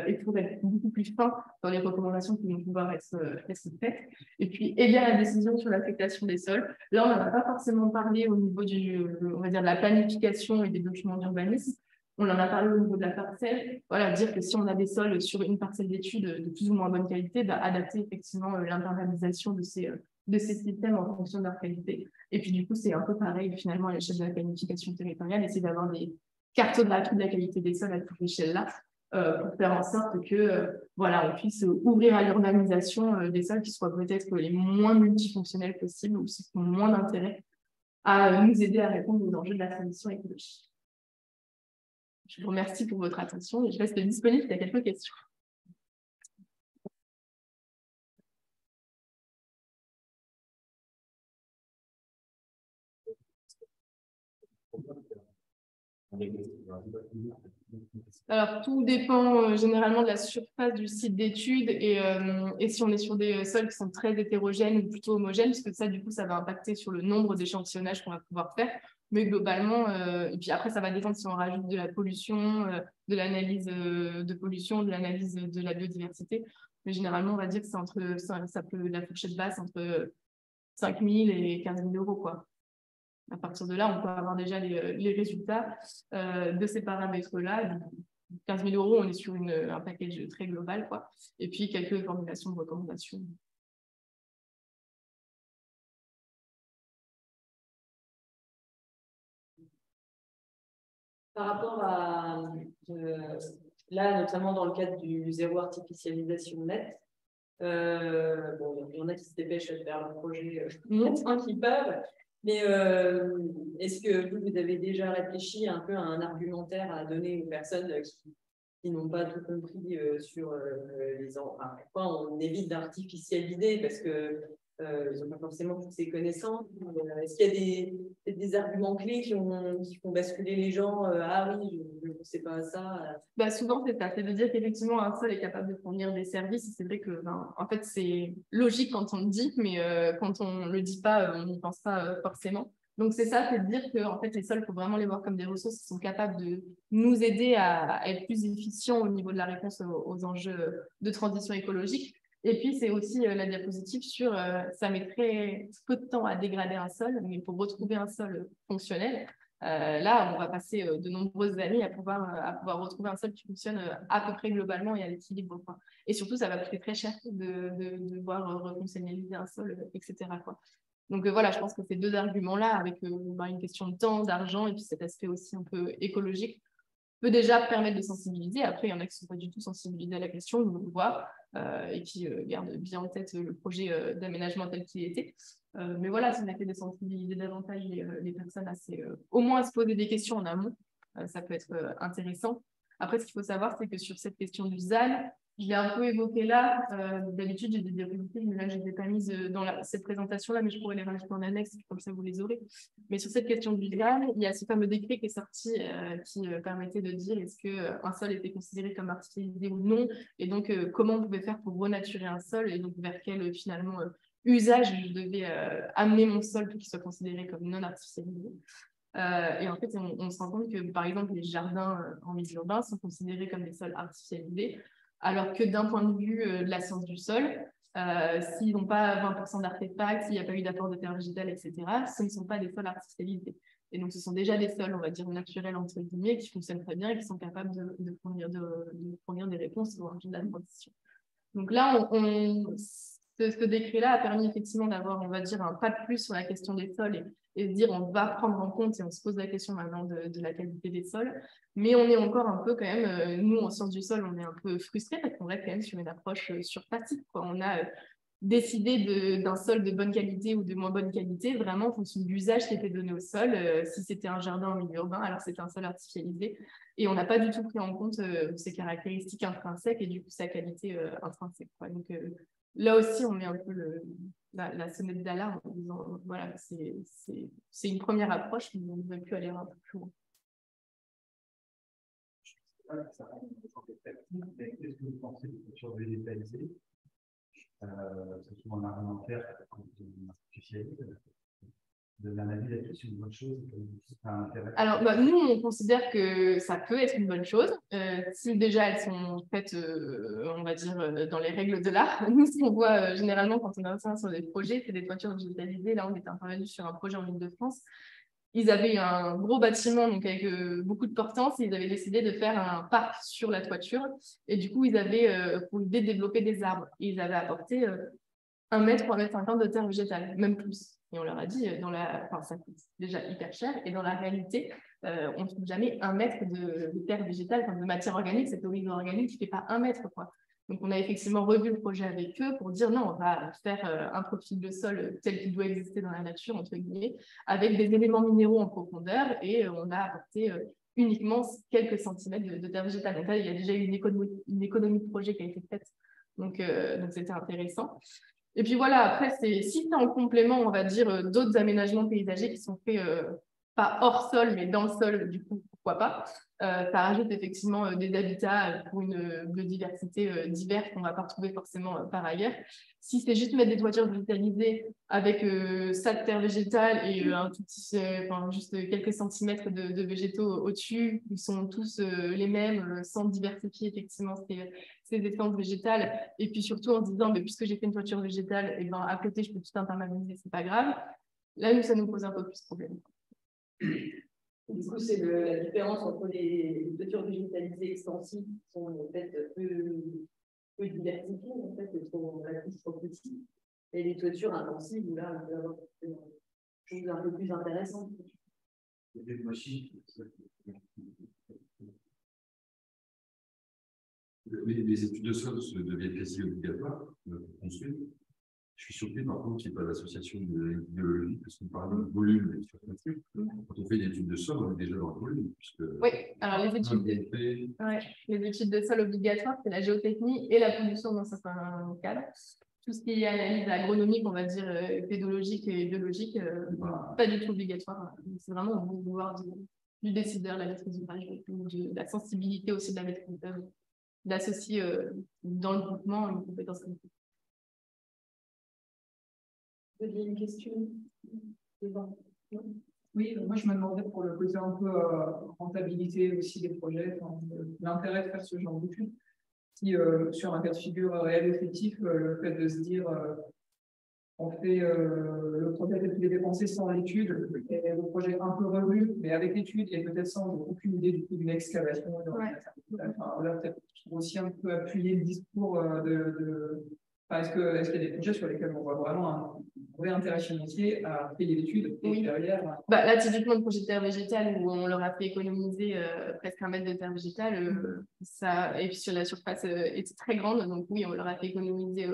et pour être beaucoup plus fin dans les recommandations qui vont pouvoir être faites. Et puis, aider à la décision sur l'affectation des sols. Là, on n'en a pas forcément parlé au niveau on va dire, de la planification et des documents d'urbanisme. On en a parlé au niveau de la parcelle. Voilà, dire que si on a des sols sur une parcelle d'études de plus ou moins bonne qualité, adapter effectivement l'internalisation de ces systèmes en fonction de leur qualité. Et puis, du coup, c'est un peu pareil finalement à l'échelle de la planification territoriale, essayer d'avoir des cartographies de la qualité des sols à toute l'échelle-là, pour faire en sorte que voilà, on puisse ouvrir à l'urbanisation des sols qui soient peut-être les moins multifonctionnels possibles ou qui ont moins d'intérêt à nous aider à répondre aux enjeux de la transition écologique. Je vous remercie pour votre attention et je reste disponible s'il y a quelques questions. Alors, tout dépend généralement de la surface du site d'étude et si on est sur des sols qui sont très hétérogènes ou plutôt homogènes, parce que ça, du coup, ça va impacter sur le nombre d'échantillonnages qu'on va pouvoir faire. Mais globalement, et puis après, ça va dépendre si on rajoute de la pollution, de l'analyse de pollution, de l'analyse de la biodiversité. Mais généralement, on va dire que c'est ça peut la fourchette basse entre 5 000 et 15 000 euros, quoi. À partir de là, on peut avoir déjà les résultats de ces paramètres-là. 15 000 euros, on est sur un package très global, quoi. Et puis, quelques formulations de recommandations. Par rapport à, là, notamment dans le cadre du zéro artificialisation net, bon, il y en a qui se dépêchent de faire leur projet tant qu'ils peuvent, mais est-ce que vous avez déjà réfléchi un peu à un argumentaire à donner aux personnes qui n'ont pas tout compris sur pourquoi on évite d'artificialiser parce que ils n'ont pas forcément toutes ces connaissances. Est-ce qu'il y a des arguments clés qui font basculer les gens ah oui, je ne sais pas ça. Souvent, c'est ça. C'est de dire qu'effectivement, un sol est capable de fournir des services. C'est vrai que, en fait, c'est logique quand on le dit, mais quand on ne le dit pas, on n'y pense pas forcément. Donc, c'est ça, c'est de dire que en fait, les sols, il faut vraiment les voir comme des ressources qui sont capables de nous aider à être plus efficients au niveau de la réponse aux enjeux de transition écologique. Et puis, c'est aussi la diapositive sur ça met très peu de temps à dégrader un sol, mais pour retrouver un sol fonctionnel, là, on va passer de nombreuses années à pouvoir retrouver un sol qui fonctionne à peu près globalement et à l'équilibre. Et surtout, ça va coûter très cher de devoir refonctionnaliser un sol, etc. quoi. Donc voilà, je pense que ces deux arguments-là, avec une question de temps, d'argent et puis cet aspect aussi un peu écologique, peut déjà permettre de sensibiliser. Après, il y en a qui ne sont pas du tout sensibilisés à la question, on le voit, et qui gardent bien en tête le projet d'aménagement tel qu'il était. Mais voilà, si on a fait de sensibiliser davantage les personnes au moins à se poser des questions en amont, ça peut être intéressant. Après, ce qu'il faut savoir, c'est que sur cette question du ZAN, je l'ai un peu évoqué là. D'habitude, j'ai des diapositives, mais là, je ne les ai pas mises dans cette présentation-là, mais je pourrais les rajouter en annexe, comme ça, vous les aurez. Mais sur cette question du ZAN, il y a ce fameux décret qui est sorti qui permettait de dire est-ce qu'un sol était considéré comme artificialisé ou non, et donc comment on pouvait faire pour renaturer un sol, et donc vers quel, finalement, usage je devais amener mon sol pour qu'il soit considéré comme non artificialisé. Et en fait, on se rend compte que, par exemple, les jardins en milieu urbain sont considérés comme des sols artificialisés, alors que d'un point de vue de la science du sol, s'ils n'ont pas 20% d'artefacts, s'il n'y a pas eu d'apport de terre végétale, etc., ce ne sont pas des sols artificialisés. Et donc, ce sont déjà des sols, on va dire, naturels, entre guillemets, qui fonctionnent très bien et qui sont capables de fournir des réponses au enjeu de la transition. Donc là, ce décret-là a permis effectivement d'avoir, on va dire, un pas de plus sur la question des sols et de dire on va prendre en compte et on se pose la question maintenant de la qualité des sols. Mais on est encore un peu quand même, nous en sciences du sol, on est un peu frustrés parce qu'on reste quand même sur une approche surfacique. On a décidé d'un sol de bonne qualité ou de moins bonne qualité, vraiment en fonction de l'usage qui était donné au sol. Si c'était un jardin en milieu urbain, alors c'était un sol artificialisé. Et on n'a pas du tout pris en compte ses caractéristiques intrinsèques et du coup sa qualité intrinsèque. Donc là aussi, on met un peu la sonnette d'alarme en disant voilà, c'est une première approche, mais on aurait pu aller un peu plus loin. Qu'est-ce que vous pensez de culture végétalisée? C'est souvent un argumentaire quand on artificialise. Vous avez un avis là-dessus, c'est une bonne chose? Alors, nous, on considère que ça peut être une bonne chose. Si déjà elles sont faites, on va dire, dans les règles de l'art. Nous, ce qu'on voit généralement quand on intervient sur des projets, c'est des toitures végétalisées. Là, on était intervenu sur un projet en Île-de-France. Ils avaient un gros bâtiment donc avec beaucoup de portance et ils avaient décidé de faire un parc sur la toiture. Et du coup, ils avaient pour l'idée de développer des arbres. Et ils avaient apporté 1 mètre, 3,50 m de terre végétale, même plus. Et on leur a dit, ça coûte déjà hyper cher. Et dans la réalité, on ne trouve jamais 1 mètre de terre végétale, de matière organique, cette origine organique qui ne fait pas 1 mètre, quoi. Donc, on a effectivement revu le projet avec eux pour dire non, on va faire un profil de sol tel qu'il doit exister dans la nature, entre guillemets, avec des éléments minéraux en profondeur et on a apporté uniquement quelques centimètres de terre végétale. Donc là, il y a déjà eu une économie de projet qui a été faite. Donc c'était intéressant. Et puis voilà, après, si c'est en complément, on va dire, d'autres aménagements paysagers qui sont faits pas hors sol, mais dans le sol, du coup, pourquoi pas. Ça rajoute effectivement des habitats pour une biodiversité diverse qu'on ne va pas retrouver forcément par ailleurs. Si c'est juste mettre des toitures végétalisées avec ça de terre végétale et un tout petit, juste quelques centimètres de végétaux au-dessus, ils sont tous les mêmes, sans diversifier effectivement ces essences végétales. Et puis surtout en se disant, mais puisque j'ai fait une toiture végétale, et ben, à côté, je peux tout internaliser, c'est pas grave. Là, ça nous pose un peu plus de problème. Du coup, c'est la différence entre les toitures végétalisées extensives qui sont en fait peu diversifiées, en fait, trop petites, et les toitures intensives où là, on peut avoir quelque chose d'un peu plus intéressant. Des machines. Les études de sol deviennent quasi obligatoires pour construire. Je suis surpris par contre qu'il n'y ait pas d'association idéologique, parce qu'on parle de volume et de surface. Quand on fait des études de sol, on est déjà dans le volume. Oui, alors les études de sol obligatoires, c'est la géotechnie et la pollution dans certains cadres. Tout ce qui est analyse agronomique, on va dire pédologique et biologique, pas du tout obligatoire. C'est vraiment au pouvoir du décideur, la maîtrise d'ouvrage, de la sensibilité aussi de la maîtrise d'œuvre, d'associer dans le groupement une compétence comme ça. Vous aviez une question? Oui, moi je me demandais pour le côté un peu rentabilité aussi des projets, l'intérêt de faire ce genre d'études. Si sur un cas de figure réel effectif, le fait de se dire on fait le projet tel qu'il est dépensé sans l'étude et le projet un peu revu, mais avec l'étude et peut-être sans aucune idée du coup d'une excavation. Voilà, peut-être aussi un peu appuyer le discours est-ce qu'il y a des projets sur lesquels on voit vraiment un vrai intérêt financier à payer l'étude et derrière là, typiquement, le projet de terre végétale où on leur a fait économiser presque 1 mètre de terre végétale, et puis sur la surface était très grande, donc oui, on leur a fait économiser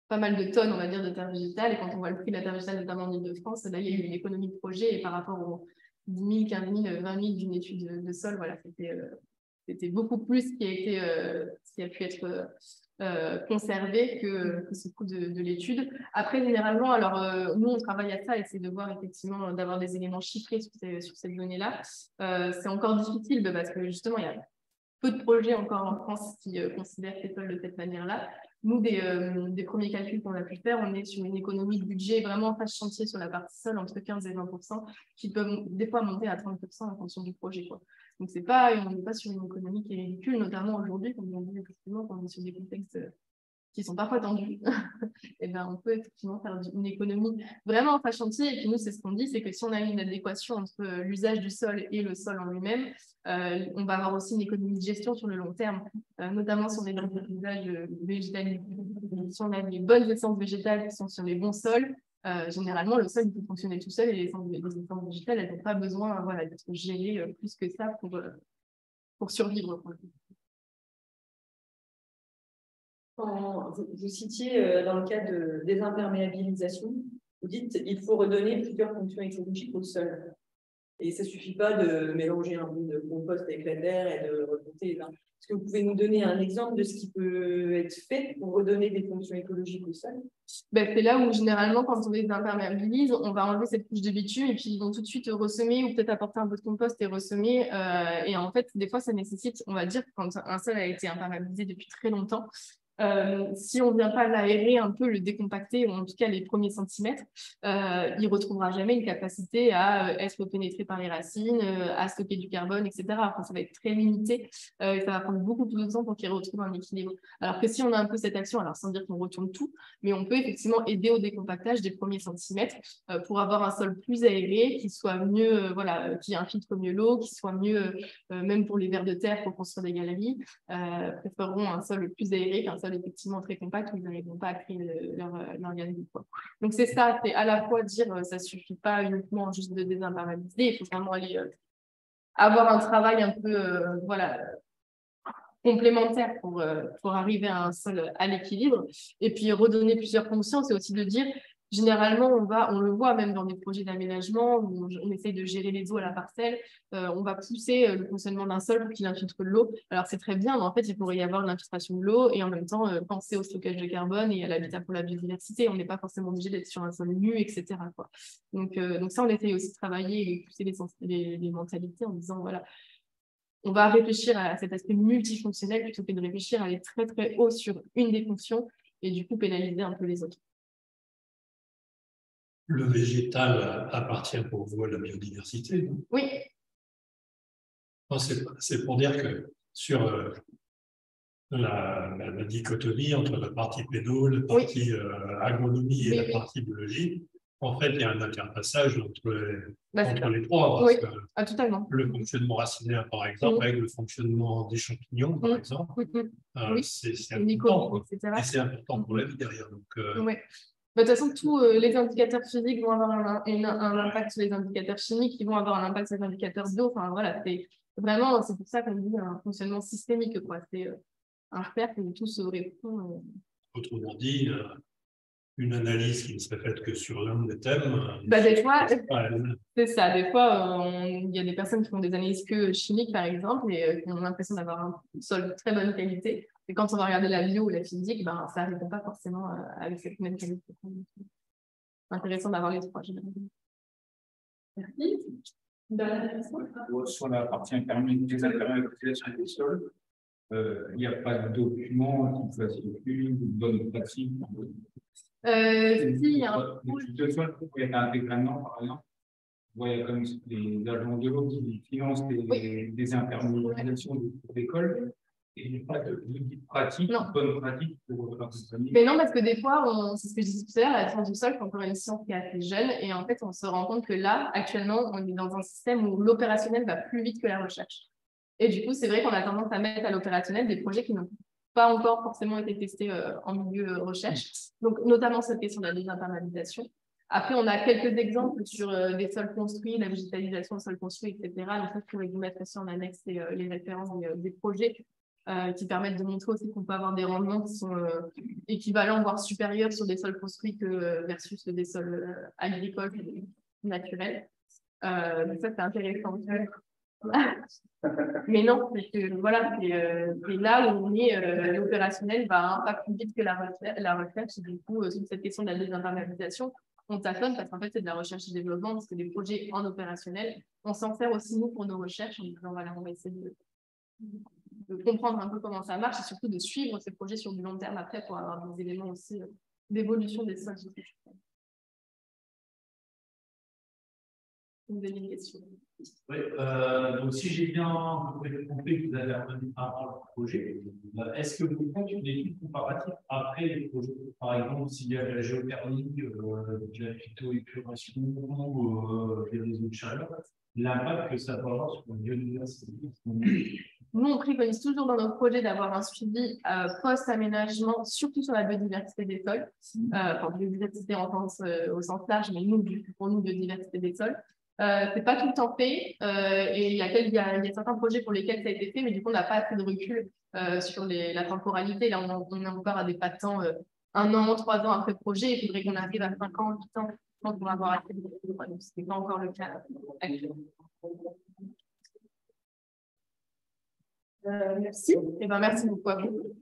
pas mal de tonnes, on va dire, de terre végétale. Et quand on voit le prix de la terre végétale, notamment en Île-de-France, là, il y a eu une économie de projet et par rapport aux 10 000, 15 000, 20 000 d'une étude de sol, voilà, c'était beaucoup plus qui a pu être conservé que ce coût de l'étude. Après, généralement, alors nous, on travaille à ça, essayer de voir effectivement, d'avoir des éléments chiffrés sur cette donnée-là. C'est encore difficile parce que justement, il y a peu de projets encore en France qui considèrent ces sols de cette manière-là. Nous, des premiers calculs qu'on a pu faire, on est sur une économie de budget vraiment en phase chantier sur la partie sol entre 15 et 20%, qui peuvent des fois monter à 30% en fonction du projet, quoi. Donc, on n'est pas sur une économie qui est ridicule, notamment aujourd'hui, comme on dit effectivement, quand on est sur des contextes qui sont parfois tendus, et ben, on peut effectivement faire une économie vraiment en phase chantier. Et puis nous, c'est ce qu'on dit, c'est que si on a une adéquation entre l'usage du sol et le sol en lui-même, on va avoir aussi une économie de gestion sur le long terme, notamment sur les usages végétalisés. Si on a les bonnes essences végétales qui sont sur les bons sols, généralement, le sol il peut fonctionner tout seul et les essences végétales, elles n'ont pas besoin voilà, d'être gérées plus que ça pour survivre. Vous citiez dans le cas de désimperméabilisation, vous dites qu'il faut redonner plusieurs fonctions écologiques au sol. Et ça ne suffit pas de mélanger un bout de compost avec la terre et de remonter. Est-ce que vous pouvez nous donner un exemple de ce qui peut être fait pour redonner des fonctions écologiques au sol? C'est là où généralement, quand on désimperméabilise, on va enlever cette couche de bitume et puis ils vont tout de suite ressemer ou peut-être apporter un peu de compost et ressemer. Et en fait, des fois, ça nécessite, on va dire, quand un sol a été imperméabilisé depuis très longtemps, si on ne vient pas l'aérer un peu, le décompacter, ou en tout cas les premiers centimètres, il ne retrouvera jamais une capacité à être pénétré par les racines, à stocker du carbone, etc. Enfin, ça va être très limité et ça va prendre beaucoup plus de temps pour qu'il retrouve un équilibre. Alors que si on a un peu cette action, alors sans dire qu'on retourne tout, mais on peut effectivement aider au décompactage des premiers centimètres pour avoir un sol plus aéré, qui soit mieux, voilà, qui infiltre mieux l'eau, qui soit mieux, même pour les vers de terre pour construire des galeries, préféreront un sol plus aéré qu'un sol effectivement très compact où ils n'arriveront pas à créer leur galerie. Donc c'est ça, c'est à la fois dire ça suffit pas uniquement juste de désimperméabiliser, il faut vraiment aller avoir un travail un peu voilà, complémentaire pour arriver à un sol à l'équilibre. Et puis redonner plusieurs fonctions, c'est aussi de dire, généralement, on le voit même dans des projets d'aménagement où on essaye de gérer les eaux à la parcelle, on va pousser le fonctionnement d'un sol pour qu'il infiltre de l'eau. Alors c'est très bien, mais en fait, il pourrait y avoir l'infiltration de l'eau et en même temps penser au stockage de carbone et à l'habitat pour la biodiversité. On n'est pas forcément obligé d'être sur un sol nu, etc., quoi. Donc ça, on essaye aussi de travailler et pousser les mentalités en disant, voilà, on va réfléchir à cet aspect multifonctionnel plutôt que de réfléchir à aller très très haut sur une des fonctions et du coup pénaliser un peu les autres. Le végétal appartient pour vous à la biodiversité, non? Oui. C'est pour dire que sur la dichotomie entre la partie pédo, la partie agronomie et la partie biologie, en fait, il y a un interpassage entre les trois. Parce que totalement. le fonctionnement racinaire, par exemple, avec le fonctionnement des champignons, par exemple, c'est important. Et c'est important pour la vie derrière. Donc, de toute façon, tous les indicateurs physiques vont avoir un impact sur les indicateurs chimiques, qui vont avoir un impact sur les indicateurs d'eau. Enfin, voilà, c'est vraiment, c'est pour ça qu'on dit un fonctionnement systémique, quoi. C'est un faire où tout se répond. Autrement dit, une analyse qui ne serait faite que sur l'un des thèmes. Des fois, c'est ça. Des fois, il y a des personnes qui font des analyses que chimiques, par exemple, et qui ont l'impression d'avoir un sol de très bonne qualité. Et quand on va regarder la bio ou la physique, ça ne répond pas forcément avec cette même qualité. C'est intéressant d'avoir les trois. Merci. Sur la partie désimperméabilisation des sols, il n'y a pas de document qui facilite une bonne pratique. Si, il y a un de sol, il y a un règlement, par exemple. Il y a comme les agences de l'eau qui financent des désimperméabilisations d'écoles. Et il n'y a pas de pratique, bonne pratique pour l'accompagner. Mais non, parce que des fois, c'est ce que je disais tout à l'heure, la science du sol, c'est encore une science qui est assez jeune. Et en fait, on se rend compte que là, actuellement, on est dans un système où l'opérationnel va plus vite que la recherche. Et du coup, c'est vrai qu'on a tendance à mettre à l'opérationnel des projets qui n'ont pas encore forcément été testés en milieu recherche. Donc, notamment cette question de la désimperméabilisation. Après, on a quelques exemples sur des sols construits, la végétalisation de sols construits, etc. Donc, ça, je pourrais vous mettre aussi en annexe les références des projets qui permettent de montrer aussi qu'on peut avoir des rendements qui sont équivalents, voire supérieurs sur des sols construits que versus des sols agricoles naturels. Donc ça, c'est intéressant. Mais non, c'est que voilà, c'est là où on est, l'opérationnel va un pas plus vite que la recherche. Et du coup, sur cette question de la désimperméabilisation, on tâtonne parce qu'en fait, c'est de la recherche et développement, parce que des projets en opérationnel, on s'en sert aussi nous pour nos recherches en disant voilà, on va essayer de comprendre un peu comment ça marche et surtout de suivre ces projets sur du long terme après pour avoir des éléments aussi d'évolution des sols. Vous avez une question? Oui, donc si j'ai bien compris que vous avez revenu avant le projet, est-ce que vous faites une étude comparative après les projets? Par exemple, s'il y a de la géothermie, de la phytoépuration ou des réseaux de chaleur, l'impact que ça peut avoir sur la biodiversité? Nous, on préconise toujours dans notre projet d'avoir un suivi post-aménagement, surtout sur la biodiversité des sols. Enfin, biodiversité au sens large, mais nous, pour nous, biodiversité des sols. C'est pas tout le temps fait et il y a certains projets pour lesquels ça a été fait, mais du coup, on n'a pas assez de recul sur la temporalité. Là, on est encore à des pas de temps 1 an, 3 ans après le projet. Il faudrait qu'on arrive à 5 ans, 8 ans pour avoir assez de recul. Donc, ce n'est pas encore le cas actuellement. Merci. Et ben, merci beaucoup à vous.